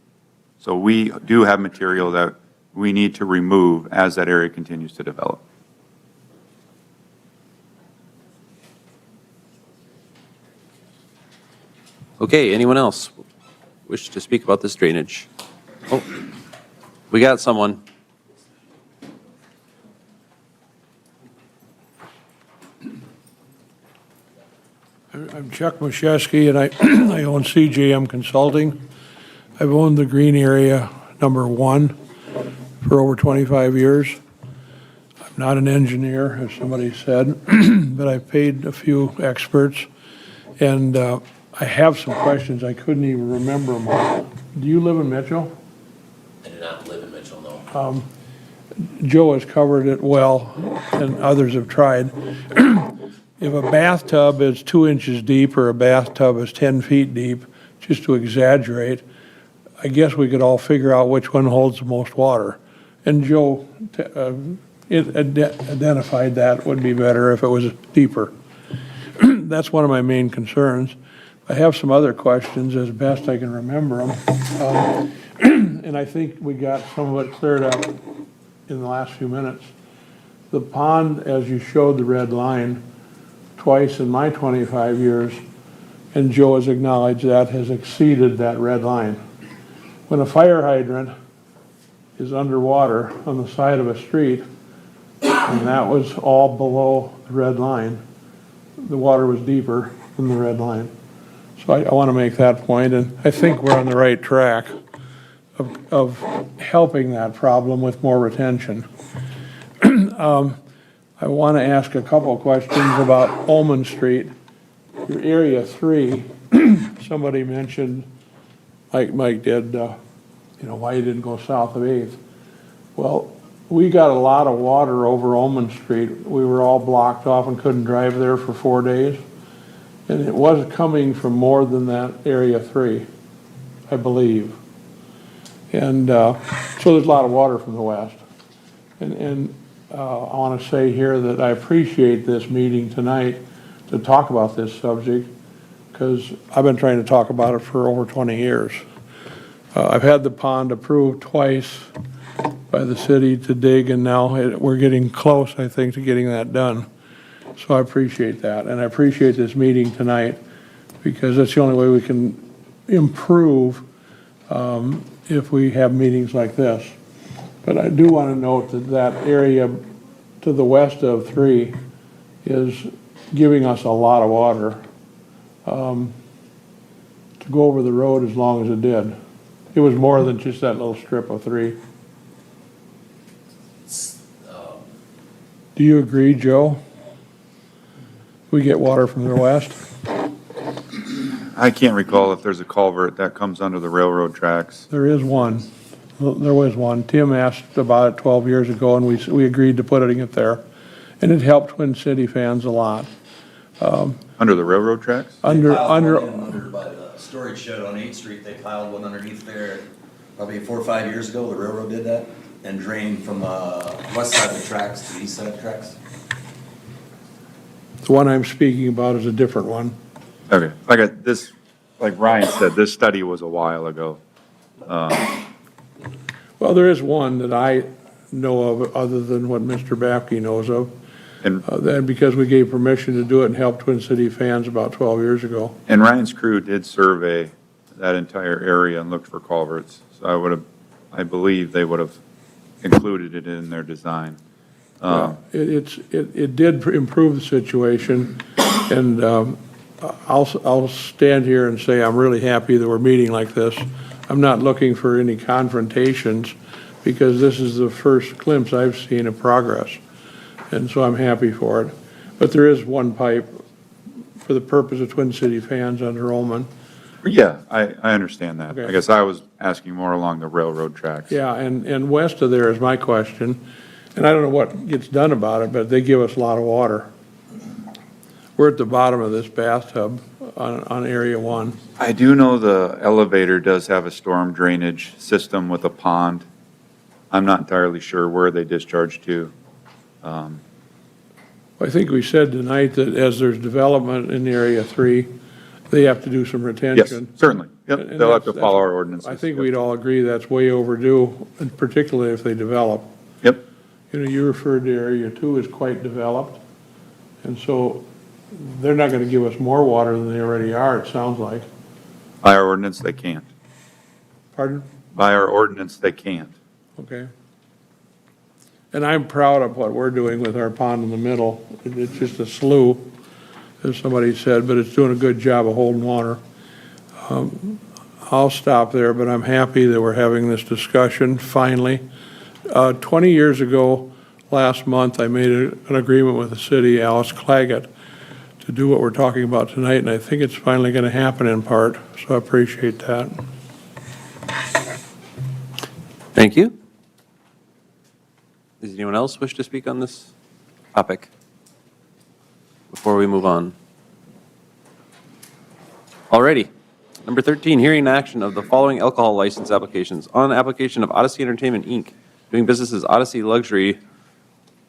So we do have material that we need to remove as that area continues to develop. Okay, anyone else wish to speak about this drainage? Oh, we got someone. I'm Chuck Mashesky, and I own CJM Consulting. I've owned the green area number 1 for over 25 years. I'm not an engineer, as somebody said, but I've paid a few experts, and I have some questions. I couldn't even remember them all. Do you live in Mitchell? I do not live in Mitchell, no. Joe has covered it well, and others have tried. If a bathtub is 2 inches deep or a bathtub is 10 feet deep, just to exaggerate, I guess we could all figure out which one holds the most water. And Joe identified that would be better if it was deeper. That's one of my main concerns. I have some other questions as best I can remember them. And I think we got some of it cleared up in the last few minutes. The pond, as you showed the red line, twice in my 25 years, and Joe has acknowledged that, has exceeded that red line. When a fire hydrant is underwater on the side of a street, and that was all below the red line, the water was deeper than the red line. So I want to make that point, and I think we're on the right track of helping that problem with more retention. I want to ask a couple of questions about Ullman Street. Your area 3, somebody mentioned, like Mike did, why you didn't go south of 8th. Well, we got a lot of water over Ullman Street. We were all blocked off and couldn't drive there for 4 days. And it was coming from more than that area 3, I believe. And so there's a lot of water from the west. And I want to say here that I appreciate this meeting tonight to talk about this subject, because I've been trying to talk about it for over 20 years. I've had the pond approved twice by the city to dig, and now we're getting close, I think, to getting that done. So I appreciate that, and I appreciate this meeting tonight, because that's the only way we can improve if we have meetings like this. But I do want to note that that area to the west of 3 is giving us a lot of water to go over the road as long as it did. It was more than just that little strip of 3. Do you agree, Joe? We get water from the west? I can't recall if there's a culvert that comes under the railroad tracks. There is one. There was one. Tim asked about it 12 years ago, and we agreed to put it there. And it helped Twin City fans a lot. Under the railroad tracks? Under by the storage shed on 8th Street, they piled one underneath there probably 4 or 5 years ago. The railroad did that and drained from the west side of the tracks to the east side of the tracks. The one I'm speaking about is a different one. Okay, like Ryan said, this study was a while ago. Well, there is one that I know of, other than what Mr. Bapke knows of. And that because we gave permission to do it and help Twin City fans about 12 years ago. And Ryan's crew did survey that entire area and looked for culverts. So I believe they would have included it in their design. It did improve the situation, and I'll stand here and say I'm really happy that we're meeting like this. I'm not looking for any confrontations, because this is the first glimpse I've seen of progress, and so I'm happy for it. But there is one pipe for the purpose of Twin City fans under Ullman. Yeah, I understand that. Okay. I guess I was asking more along the railroad tracks. Yeah, and west of there is my question, and I don't know what gets done about it, but they give us a lot of water. We're at the bottom of this bathtub on Area 1. I do know the elevator does have a storm drainage system with a pond. I'm not entirely sure where they discharge to. I think we said tonight that as there's development in Area 3, they have to do some Yes, retention. certainly. Yep, And they'll have to that's- follow our ordinances. I think we'd all agree that's way overdue, and particularly if they develop. Yep. You know, you referred to Area 2 as quite developed, and so they're not going to give us more water than they already are, it sounds like. By our ordinance, they can't. Pardon? By our ordinance, they can't. Okay. And I'm proud of what we're doing with our pond in the middle. It's just a slough, as somebody said, but it's doing a good job of holding water. I'll stop there, but I'm happy that we're having this discussion finally. 20 years ago, last month, I made an agreement with the city, Alice Claggett, to do what we're talking about tonight, and I think it's finally going to happen in part, so I appreciate that. Thank you. Does anyone else wish to speak on this topic before we move on? Alrighty. Number 13, hearing and action of the following alcohol license applications. On application of Odyssey Entertainment, Inc., doing business as Odyssey Luxury,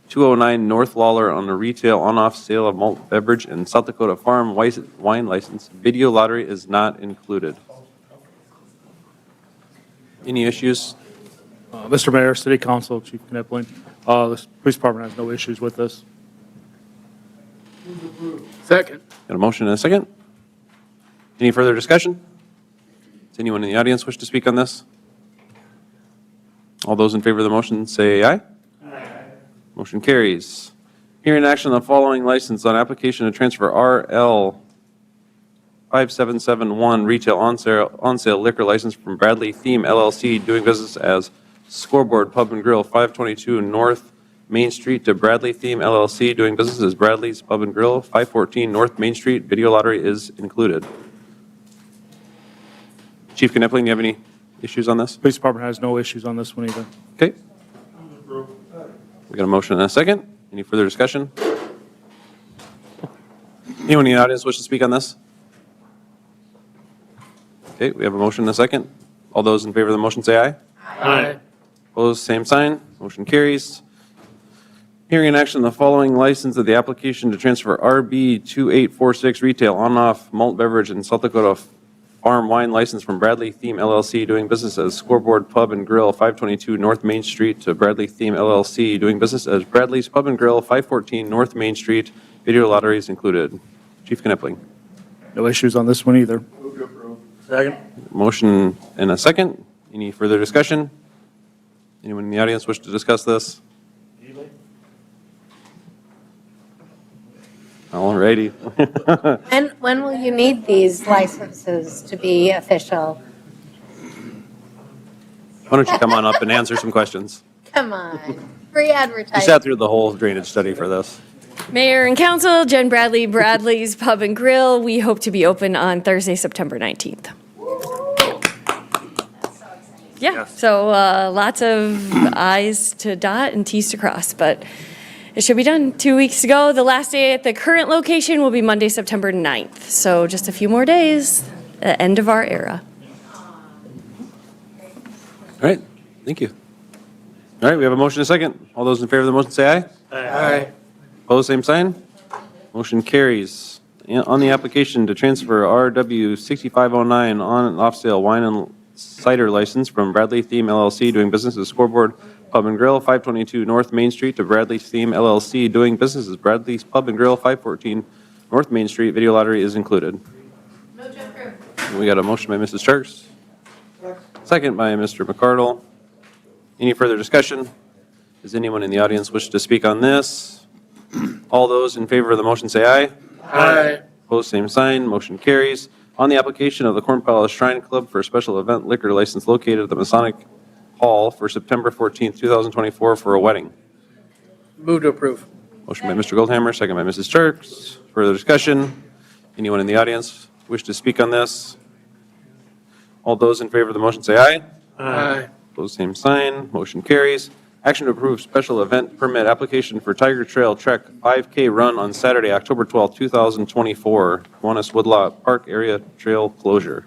209 North Lawler on the retail on-off sale of malt beverage and South Dakota Farm wine license. Video lottery is not included. Any issues? Mr. Mayor, City Council, Chief Knipling, the police department has no issues with this. Second. Got a motion and a second? Any further discussion? Does anyone in the audience wish to speak on this? All those in favor of the motion say aye. Aye. Motion carries. Hearing action on the following license on application to transfer RL 5771 retail on sale liquor license from Bradley Theme LLC doing business as Scoreboard Pub and Grill, 522 North Main Street, to Bradley Theme LLC doing business as Bradley's Pub and Grill, 514 North Main Street. Video lottery is included. Chief Knipling, do you have any issues on this? Police department has no issues on this one either. Okay. We got a motion and a second. Any further discussion? Anyone in the audience wish to speak on this? Okay, we have a motion and a second. All those in favor of the motion say aye. Aye. Opposed, same sign. Motion carries. Hearing in action the following license of the application to transfer RB 2846 retail on-off malt beverage and South Dakota Farm wine license from Bradley Theme LLC doing business as Scoreboard Pub and Grill, 522 North Main Street, to Bradley Theme LLC doing business as Bradley's Pub and Grill, 514 North Main Street. Video lotteries included. Chief Knipling. No issues on this one either. Second. Motion and a second. Any further discussion? Anyone in the audience wish to discuss this? All righty. And when will you need these licenses to be official? Why don't you come on up and answer some questions? Come on, free You advertising. sat through the whole drainage study for this. Mayor and Council, Jen Bradley, Bradley's Pub and Grill. We hope to be open on Thursday, September 19th. Yeah, so lots of I's to dot and T's to cross, but it should be done 2 weeks ago. The last day at the current location will be Monday, September 9th. So just a few more days, the end of our era. All right, thank you. All right, we have a motion and a second. All those in favor of the motion say aye. Aye. Opposed, same sign. Motion carries. On the application to transfer RW 6509 on and off sale wine and cider license from Bradley Theme LLC doing business as Scoreboard Pub and Grill, 522 North Main Street, to Bradley Theme LLC doing business as Bradley's Pub and Grill, 514 North Main Street. Video lottery is included. We got a motion by Mrs. Starks. Second by Mr. McCardle. Any further discussion? Does anyone in the audience wish to speak on this? All those in favor of the motion say aye. Aye. Opposed, same sign. Motion carries. On the application of the Corn Palace Shrine Club for a special event liquor license located at the Masonic Hall for September 14th, 2024 for a wedding. Move to approve. Motion by Mr. Goldhammer, second by Mrs. Starks. Further discussion? Anyone in the audience wish to speak on this? All those in favor of the motion say aye. Aye. Opposed, same sign. Motion carries. Action to approve special event permit application for Tiger Trail Trek 5K run on Saturday, October 12th, 2024. Kiwanis Woodlot Park Area Trail closure.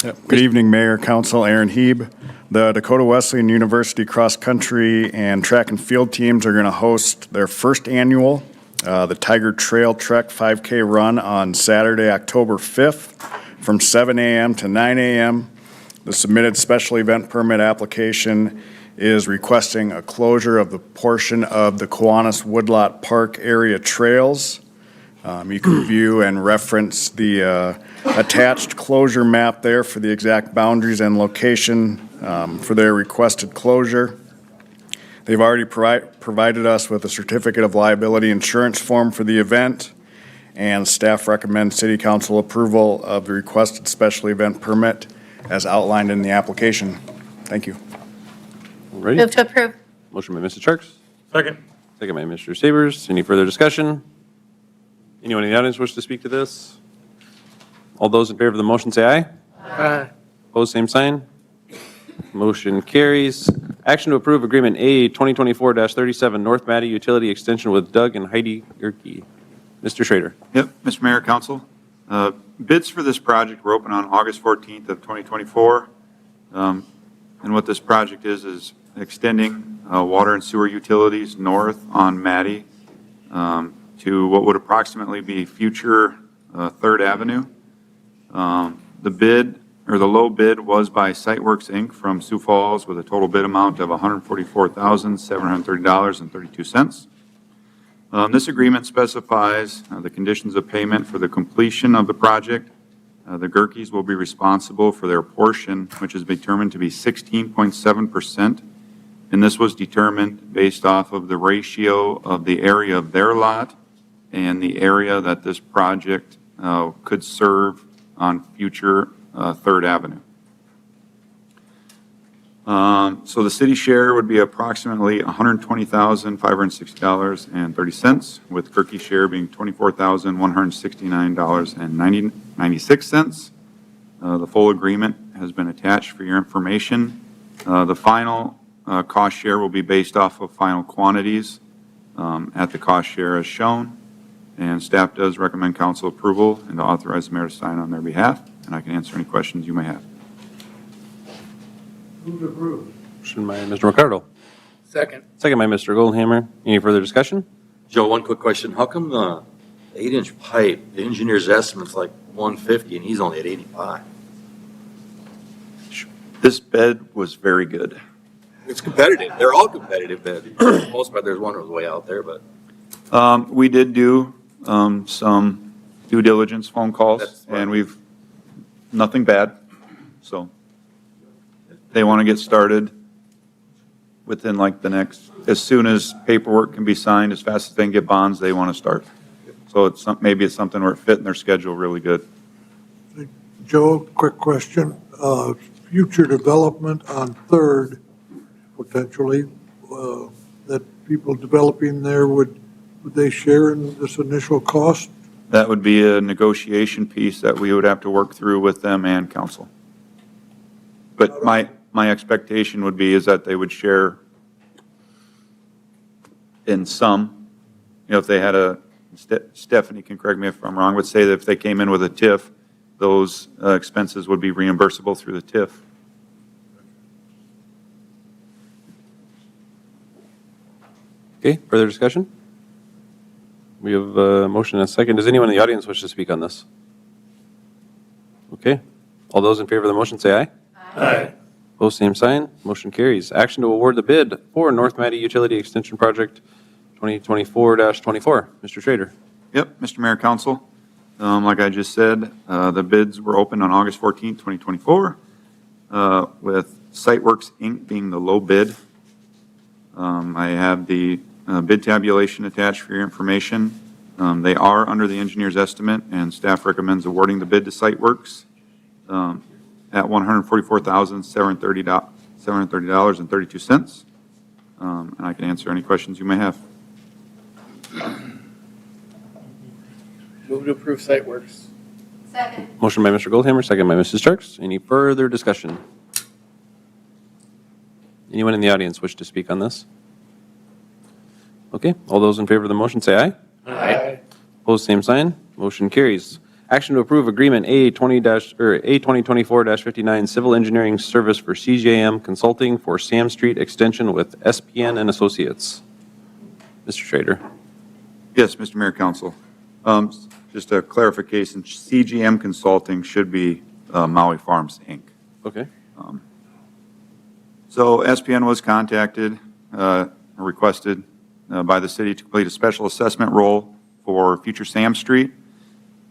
Good evening, Mayor, Council, Aaron Heeb. The Dakota Wesleyan University cross country and track and field teams are going to host their first annual the Tiger Trail Trek 5K run on Saturday, October 5th from 7 a.m. to 9 a.m. The submitted special event permit application is requesting a closure of the portion of the Kiwanis Woodlot Park area trails. You can view and reference the attached closure map there for the exact boundaries and location for their requested closure. They've already provided us with a certificate of liability insurance form for the event, and staff recommends City Council approval of the requested special event permit as outlined in the application. Thank you. Ready? Move to approve. Motion by Mr. Charles. Second. Second by Mr. Sabers. Any further discussion? Anyone in the audience wish to speak to this? All those in favor of the motion say aye. Aye. Opposed, same sign. Motion carries. Action to approve Agreement A 2024-37 North Matty Utility Extension with Doug and Heidi Gerke. Mr. Schrader. Yep, Mr. Mayor, Council. Bids for this project were open on August 14th of 2024. And what this project is extending water and sewer utilities north on Matty to what would approximately be future 3rd Avenue. The bid, or the low bid, was by Siteworks Inc. from Sioux Falls with a total bid amount of $144,730.32. This agreement specifies the conditions of payment for the completion of the project. The Gerkes will be responsible for their portion, which is determined to be 16.7%. And this was determined based off of the ratio of the area of their lot and the area that this project could serve on future 3rd Avenue. So the city share would be approximately $120,560.30, with Gerke share being $24,169.96. The full agreement has been attached for your information. The final cost share will be based off of final quantities at the cost share as shown. And staff does recommend council approval and to authorize the mayor to sign on their behalf. And I can answer any questions you may have. Move to approve. Motion by Mr. Ricardo. Second. Second by Mr. Goldhammer. Any further discussion? Joe, one quick question. How come the 8-inch pipe, the engineer's estimate's like 150 and he's only at 85? This bed was very good. It's competitive. They're all competitive, but for the most part, there's one that was way out there, but. We did do some due diligence phone calls, and we've, nothing bad. So they want to get started within like the next, as soon as paperwork can be signed, as fast as they can get bonds, they want to start. So it's maybe it's something where it fit in their schedule really good. Joe, quick question. Future development on 3rd, potentially, that people developing there would they share in this initial cost? That would be a negotiation piece that we would have to work through with them and council. But my expectation would be is that they would share in some, if they had Stephanie can correct me if I'm wrong, would say that if they came in with a TIF, those expenses would be reimbursable through the TIF. Okay, further discussion? We have a motion and a second. Does anyone in the audience wish to speak on this? Okay. All those in favor of the motion say aye. Aye. Opposed, same sign. Motion carries. Action to award the bid for North Matty Utility Extension Project 2024-24. Mr. Schrader. Yep, Mr. Mayor, Council. Like I just said, the bids were opened on August 14th, 2024, with Siteworks Inc. being the low bid. I have the bid tabulation attached for your information. They are under the engineer's estimate, and staff recommends awarding the bid to Siteworks at $144,730.32. And I can answer any questions you may have. Move to approve Siteworks. Second. Motion by Mr. Goldhammer, second by Mrs. Starks. Any further discussion? Anyone in the audience wish to speak on this? Okay, all those in favor of the motion say aye. Aye. Opposed, same sign. Motion carries. Action to approve agreement A2024-59 Civil Engineering Service for CJM Consulting for Sam Street Extension with SPN and Associates. Mr. Schrader. Yes, Mr. Mayor, Council. Just a clarification, CGM Consulting should be Maui Farms, Inc. Okay. So SPN was contacted, or requested by the city to complete a special assessment role for future Sam Street.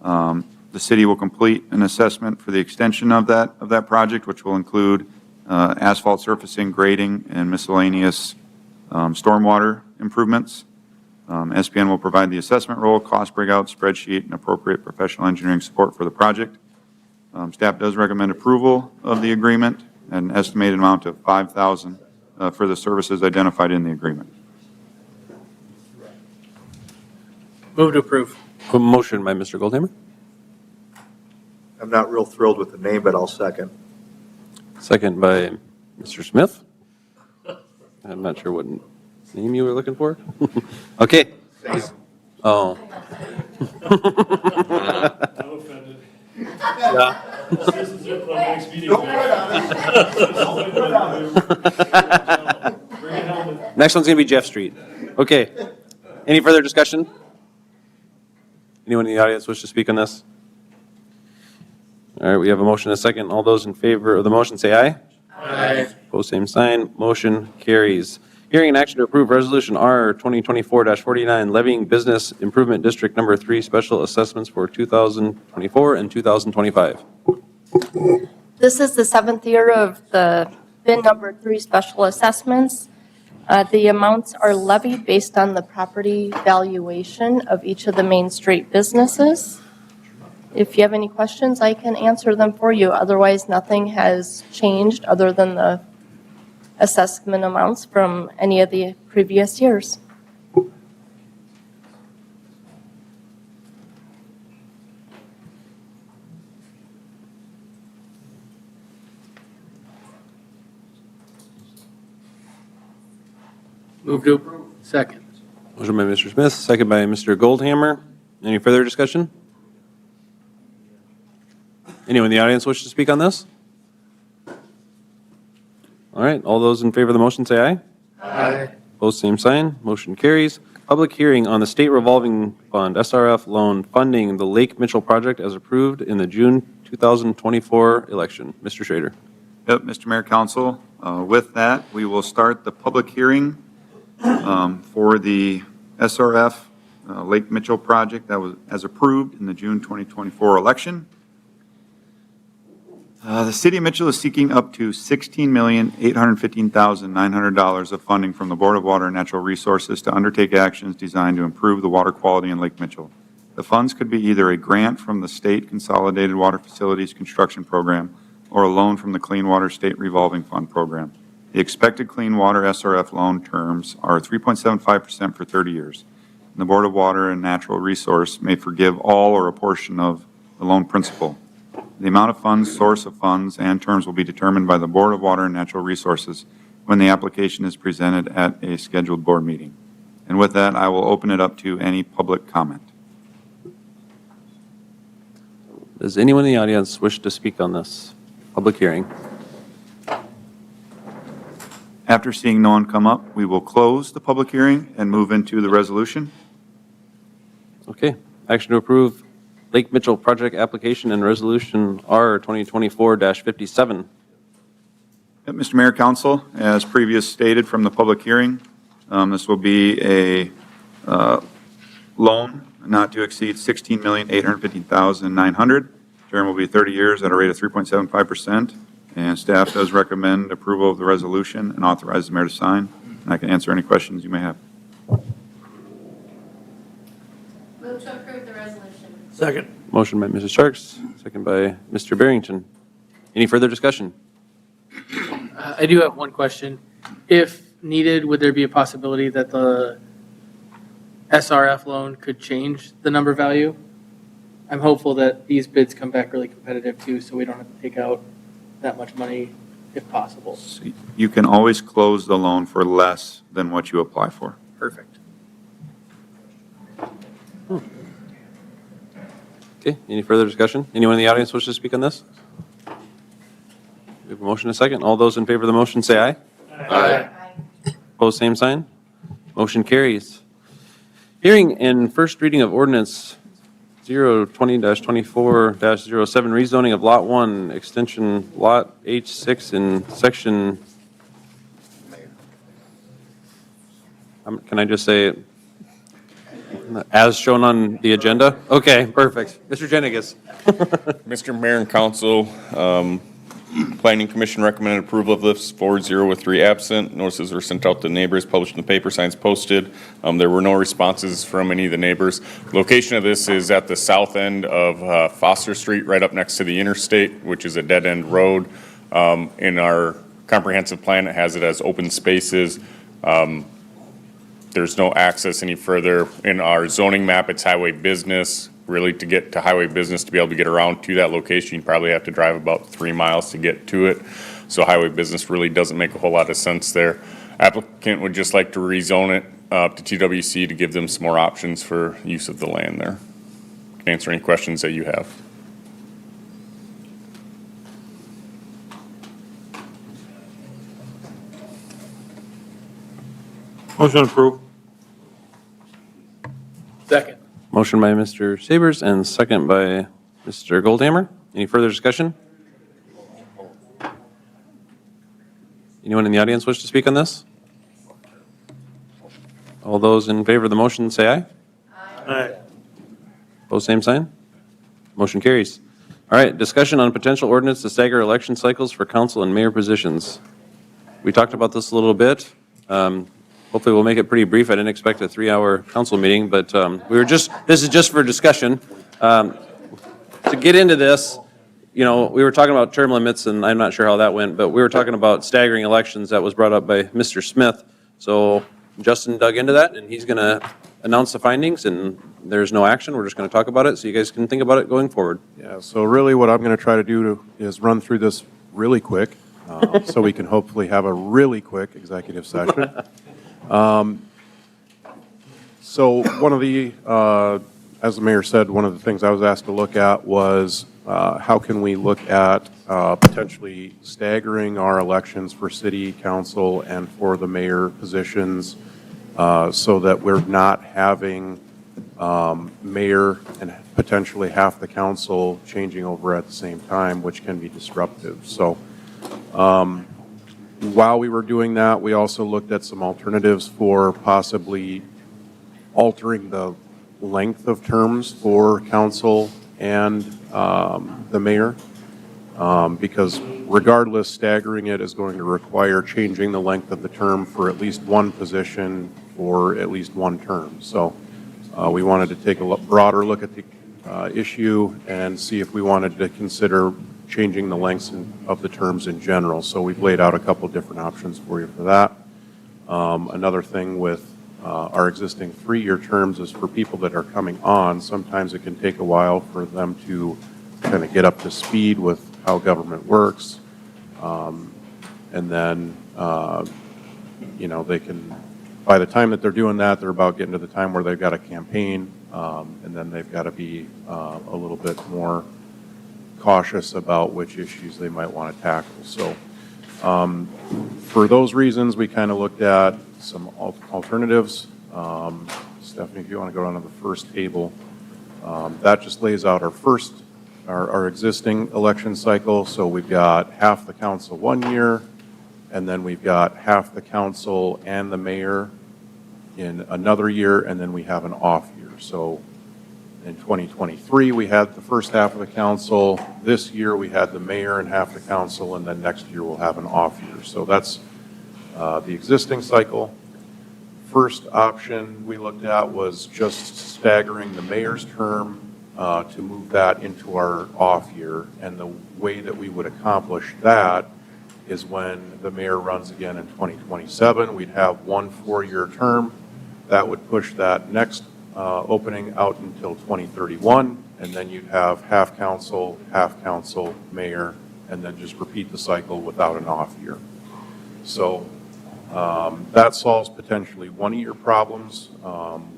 The city will complete an assessment for the extension of that project, which will include asphalt surfacing, grading, and miscellaneous stormwater improvements. SPN will provide the assessment role, cost breakout, spreadsheet, and appropriate professional engineering support for the project. Staff does recommend approval of the agreement, an estimated amount of $5,000 for the services identified in the agreement. Move to approve. A motion by Mr. Goldhammer, I'm not real thrilled with the name, but I'll second. second by Mr. Smith. I'm not sure what name you were looking for. Okay. Oh. I'm offended. Yeah. This is it for the next meeting. Next one's going to be Jeff Street. Okay. Any further discussion? Anyone in the audience wish to speak on this? All right, we have a motion and a second. All those in favor of the motion say aye. Aye. Opposed, same sign. Motion carries. Hearing and action to approve Resolution R 2024-49, levying Business Improvement District Number 3 special assessments for 2024 and 2025. This is the 7th year of the BIN number 3 special assessments. The amounts are levied based on the property valuation of each of the Main Street businesses. If you have any questions, I can answer them for you. Otherwise, nothing has changed other than the assessment amounts from any of the previous years. Move to approve. Second. Motion by Mr. Smith, second by Mr. Goldhammer. Any further discussion? Anyone in the audience wish to speak on this? All right, all those in favor of the motion say aye. Aye. Opposed, same sign. Motion carries. Public hearing on the State Revolving Fund SRF loan funding the Lake Mitchell project as approved in the June 2024 election. Mr. Schrader. Yep, Mr. Mayor, Council, with that, we will start the public hearing for the SRF Lake Mitchell project that was as approved in the June 2024 election. The City of Mitchell is seeking up to $16,815,900 of funding from the Board of Water and Natural Resources to undertake actions designed to improve the water quality in Lake Mitchell. The funds could be either a grant from the State Consolidated Water Facilities Construction Program or a loan from the Clean Water State Revolving Fund Program. The expected Clean Water SRF loan terms are 3.75% for 30 years. And the Board of Water and Natural Resource may forgive all or a portion of the loan principal. The amount of funds, source of funds, and terms will be determined by the Board of Water and Natural Resources when the application is presented at a scheduled board meeting. And with that, I will open it up to any public comment. Does anyone in the audience wish to speak on this public hearing? After seeing no one come up, we will close the public hearing and move into the resolution. Okay. Action to approve Lake Mitchell project application and resolution R 2024-57. Mr. Mayor, Council, as previous stated from the public hearing, this will be a loan not to exceed $16,815,900. Term will be 30 years at a rate of 3.75%. And staff does recommend approval of the resolution and authorize the mayor to sign. And I can answer any questions you may have. Move to approve the resolution. Second. Motion by Mrs. Sharks, second by Mr. Barrington. Any further discussion? I do have one question. If needed, would there be a possibility that the SRF loan could change the number value? I'm hopeful that these bids come back really competitive too, so we don't have to take out that much money if possible. So you can always close the loan for less than what you apply for. Perfect. Okay, any further discussion? Anyone in the audience wish to speak on this? We have a motion and a second. All those in favor of the motion say aye. Aye. Opposed, same sign. Motion carries. Hearing and first reading of ordinance 020-24-07, rezoning of Lot 1, extension Lot H6 in section, can I just say, as shown on the agenda? Okay, perfect. Mr. Jenigas. Mr. Mayor and Council, Planning Commission recommended approval of this 4-0 with 3 absent. Notices were sent out to neighbors, published in the paper, signs posted. There were no responses from any of the neighbors. Location of this is at the south end of Foster Street, right up next to the interstate, which is a dead-end road. In our comprehensive plan, it has it as open spaces. There's no access any further. In our zoning map, it's highway business. Really, to get to highway business, to be able to get around to that location, you probably have to drive about 3 miles to get to it. So highway business really doesn't make a whole lot of sense there. Applicant would just like to rezone it to TWC to give them some more options for use of the land there. Can answer any questions that you have. Motion approved. Second. Motion by Mr. Sabers and second by Mr. Goldhammer. Any further discussion? Anyone in the audience wish to speak on this? All those in favor of the motion say aye. Aye. Opposed, same sign. Motion carries. All right, discussion on potential ordinance to stagger election cycles for council and mayor positions. We talked about this a little bit. Hopefully we'll make it pretty brief. I didn't expect a 3-hour council meeting, but this is just for discussion. To get into this, you know, we were talking about term limits, and I'm not sure how that went, but we were talking about staggering elections. That was brought up by Mr. Smith. So Justin dug into that, and he's going to announce the findings, and there's no action. We're just going to talk about it, so you guys can think about it going forward. Yeah, so really what I'm going to try to do is run through this really quick, so we can hopefully have a really quick executive session. So one of the, as the mayor said, one of the things I was asked to look at was how can we look at potentially staggering our elections for city council and for the mayor positions so that we're not having mayor and potentially half the council changing over at the same time, which can be disruptive. So while we were doing that, we also looked at some alternatives for possibly altering the length of terms for council and the mayor, because regardless, staggering it is going to require changing the length of the term for at least one position for at least one term. So we wanted to take a broader look at the issue and see if we wanted to consider changing the lengths of the terms in general. So we've laid out a couple different options for you for that. Another thing with our existing 3-year terms is for people that are coming on, sometimes it can take a while for them to kind of get up to speed with how government works. And then, you know, they can, by the time that they're doing that, they're about getting to the time where they've got a campaign, and then they've got to be a little bit more cautious about which issues they might want to tackle. So for those reasons, we kind of looked at some alternatives. Stephanie, if you want to go down to the first table, that just lays out our existing election cycle. So we've got half the council 1 year, and then we've got half the council and the mayor in another year, and then we have an off year. So in 2023, we had the first half of the council. This year, we had the mayor and half the council, and then next year we'll have an off year. So that's the existing cycle. First option we looked at was just staggering the mayor's term to move that into our off year. And the way that we would accomplish that is when the mayor runs again in 2027, we'd have one 4-year term. That would push that next opening out until 2031, and then you'd have half council, mayor, and then just repeat the cycle without an off year. So that solves potentially 1-year problems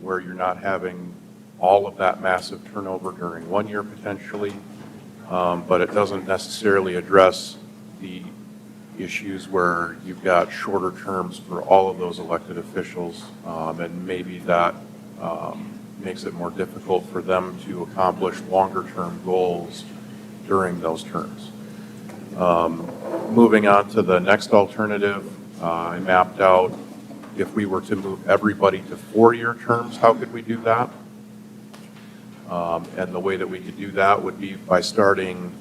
where you're not having all of that massive turnover during 1 year potentially, but it doesn't necessarily address the issues where you've got shorter terms for all of those elected officials, and maybe that makes it more difficult for them to accomplish longer-term goals during those terms. Moving on to the next alternative, I mapped out if we were to move everybody to 4-year terms, how could we do that? And the way that we could do that would be by starting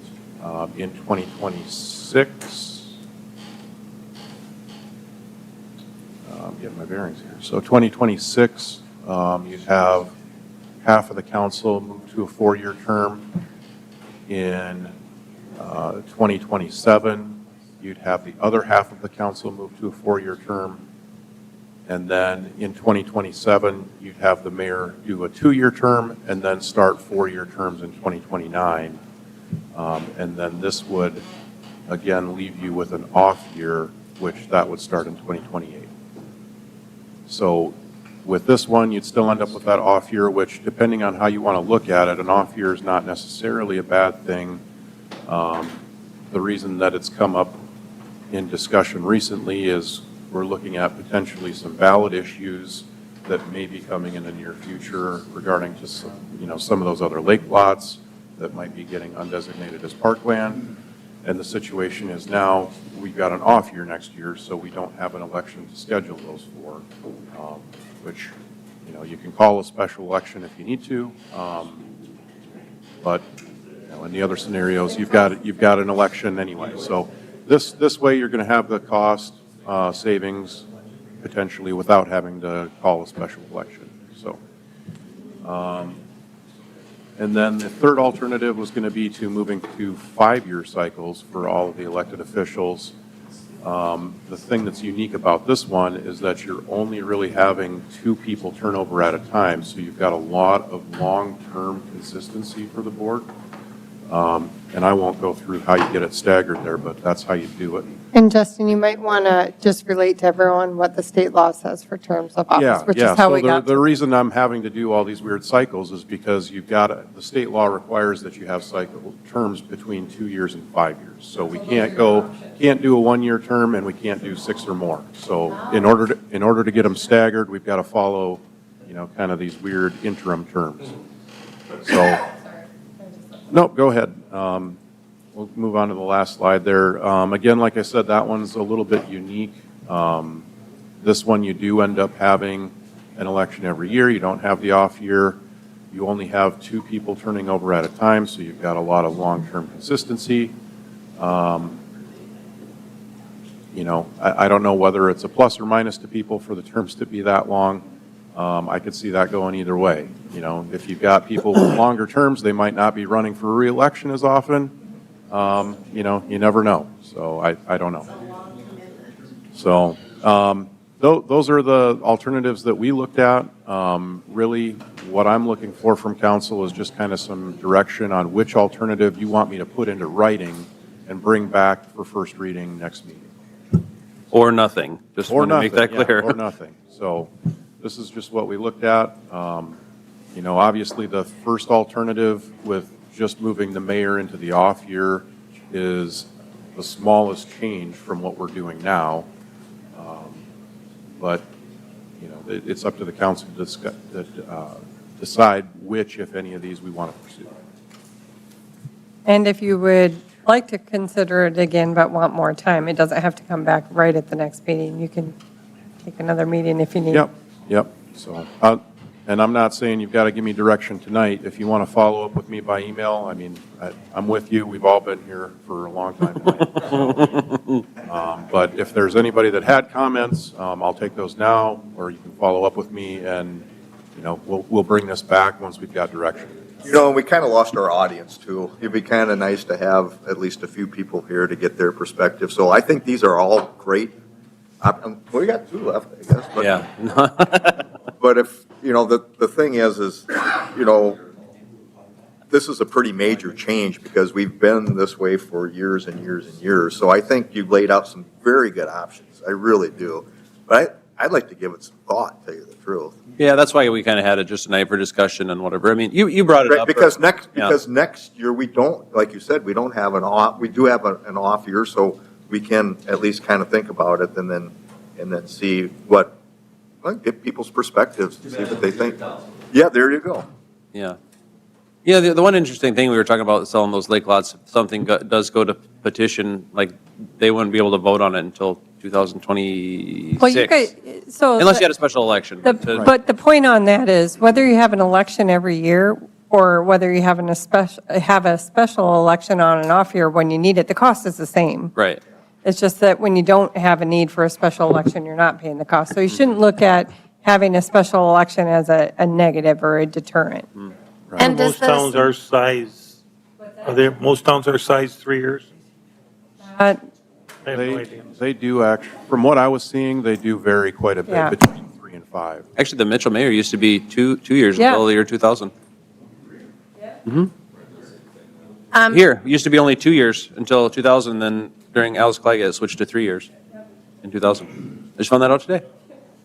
in 2026. Get my bearings here. So 2026, you'd have half of the council move to a 4-year term. In 2027, you'd have the other half of the council move to a 4-year term. And then in 2027, you'd have the mayor do a 2-year term and then start 4-year terms in 2029. And then this would, again, leave you with an off year, which that would start in 2028. So with this one, you'd still end up with that off year, which depending on how you want to look at it, an off year is not necessarily a bad thing. The reason that it's come up in discussion recently is we're looking at potentially some ballot issues that may be coming in the near future regarding to some of those other lake lots that might be getting undesignated as parkland. And the situation is now we've got an off year next year, so we don't have an election to schedule those for, which, you can call a special election if you need to. But in the other scenarios, you've got an election anyway. So this way you're going to have the cost savings potentially without having to call a special election. So, and then the third alternative was going to be to moving to 5-year cycles for all of the elected officials. The thing that's unique about this one is that you're only really having 2 people turnover at a time, so you've got a lot of long-term consistency for the board. And I won't go through how you get it staggered there, but that's how you do it. And Justin, you might want to just relate to everyone what the state law says for terms of office, which is how we got. The reason I'm having to do all these weird cycles is because the state law requires that you have cycle terms between 2 years and 5 years. So we can't do a 1-year term and we can't do 6 or more. So in order to get them staggered, we've got to follow, kind of these weird interim terms. So, no, go ahead. We'll move on to the last slide there. Again, like I said, that one's a little bit unique. This one, you do end up having an election every year. You don't have the off year. You only have 2 people turning over at a time, so you've got a lot of long-term consistency. I don't know whether it's a plus or minus to people for the terms to be that long. I could see that going either way. If you've got people with longer terms, they might not be running for re-election as often. You never know. So I don't know. So those are the alternatives that we looked at. Really, what I'm looking for from council is just kind of some direction on which alternative you want me to put into writing and bring back for first reading next meeting. Or nothing. Just want to make that clear. Or nothing. So this is just what we looked at. Obviously the first alternative with just moving the mayor into the off year is the smallest change from what we're doing now. But, it's up to the council to decide which, if any of these, we want to pursue. And if you would like to consider it again but want more time, it doesn't have to come back right at the next meeting. You can take another meeting if you need. Yep. So, and I'm not saying you've got to give me direction tonight. If you want to follow up with me by email, I'm with you. We've all been here for a long time tonight. But if there's anybody that had comments, I'll take those now, or you can follow up with me and, we'll bring this back once we've got direction. We kind of lost our audience too. It'd be kind of nice to have at least a few people here to get their perspective. So I think these are all great. We got 2 left, I guess. But, Yeah. But if, the thing is, this is a pretty major change because we've been this way for years and years and years. So I think you've laid out some very good options. I really do. But I'd like to give it some thought, to tell you the truth. Yeah, that's why we kind of had it just tonight for discussion and whatever. You brought it Right, up. because next year we don't, like you said, we don't have we do have an off year, so we can at least kind of think about it and then see what well, get people's perspectives to see what they think. Yeah, there you go. Yeah. Yeah, the one interesting thing, we were talking about selling those lake lots, if something does go to petition, like, they wouldn't be able to vote on it until 2026. Well, you guys, so. Unless you had a special election. But the point on that is, whether you have an election every year, or whether you have a special election on and off year when you need it, the cost is the same. Right. It's just that when you don't have a need for a special election, you're not paying the cost. So you shouldn't look at having a special election as a negative or a deterrent. And does Most towns this, are size, most towns are size 3 years? Uh, I have no idea. They do from what I was seeing, they do vary quite a Yeah. bit between 3 and 5. Actually, the Mitchell Mayor used to be two years Yeah. until the year 2000. um, Here, it used to be only 2 years until 2000, then during Alice Claggett, it switched to 3 years in 2000. I just found that out today.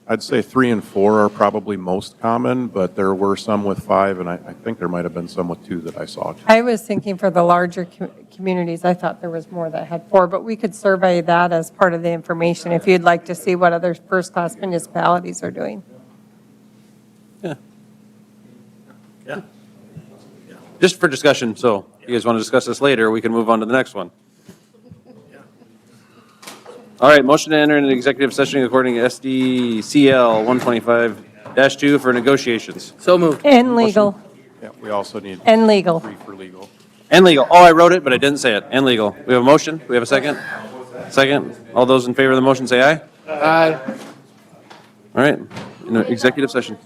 I'd say 3 and 4 are probably most common, but there were some with 5, and I think there might have been some with 2 that I saw. I was thinking for the larger communities, I thought there was more that had 4, but we could survey that as part of the information if you'd like to see what other first-class municipalities are doing. Yeah. Yeah. Just for discussion, so if you guys want to discuss this later, we can move on to the next one. All right, motion to enter into executive session according to SDCL 125-2 for negotiations. So moved. And legal, Yeah, we also need and legal. 3 for legal. And legal. Oh, I wrote it, but I didn't say it. And legal. We have a motion? We have a second? Second. All those in favor of the motion say aye. Aye. All right, executive session.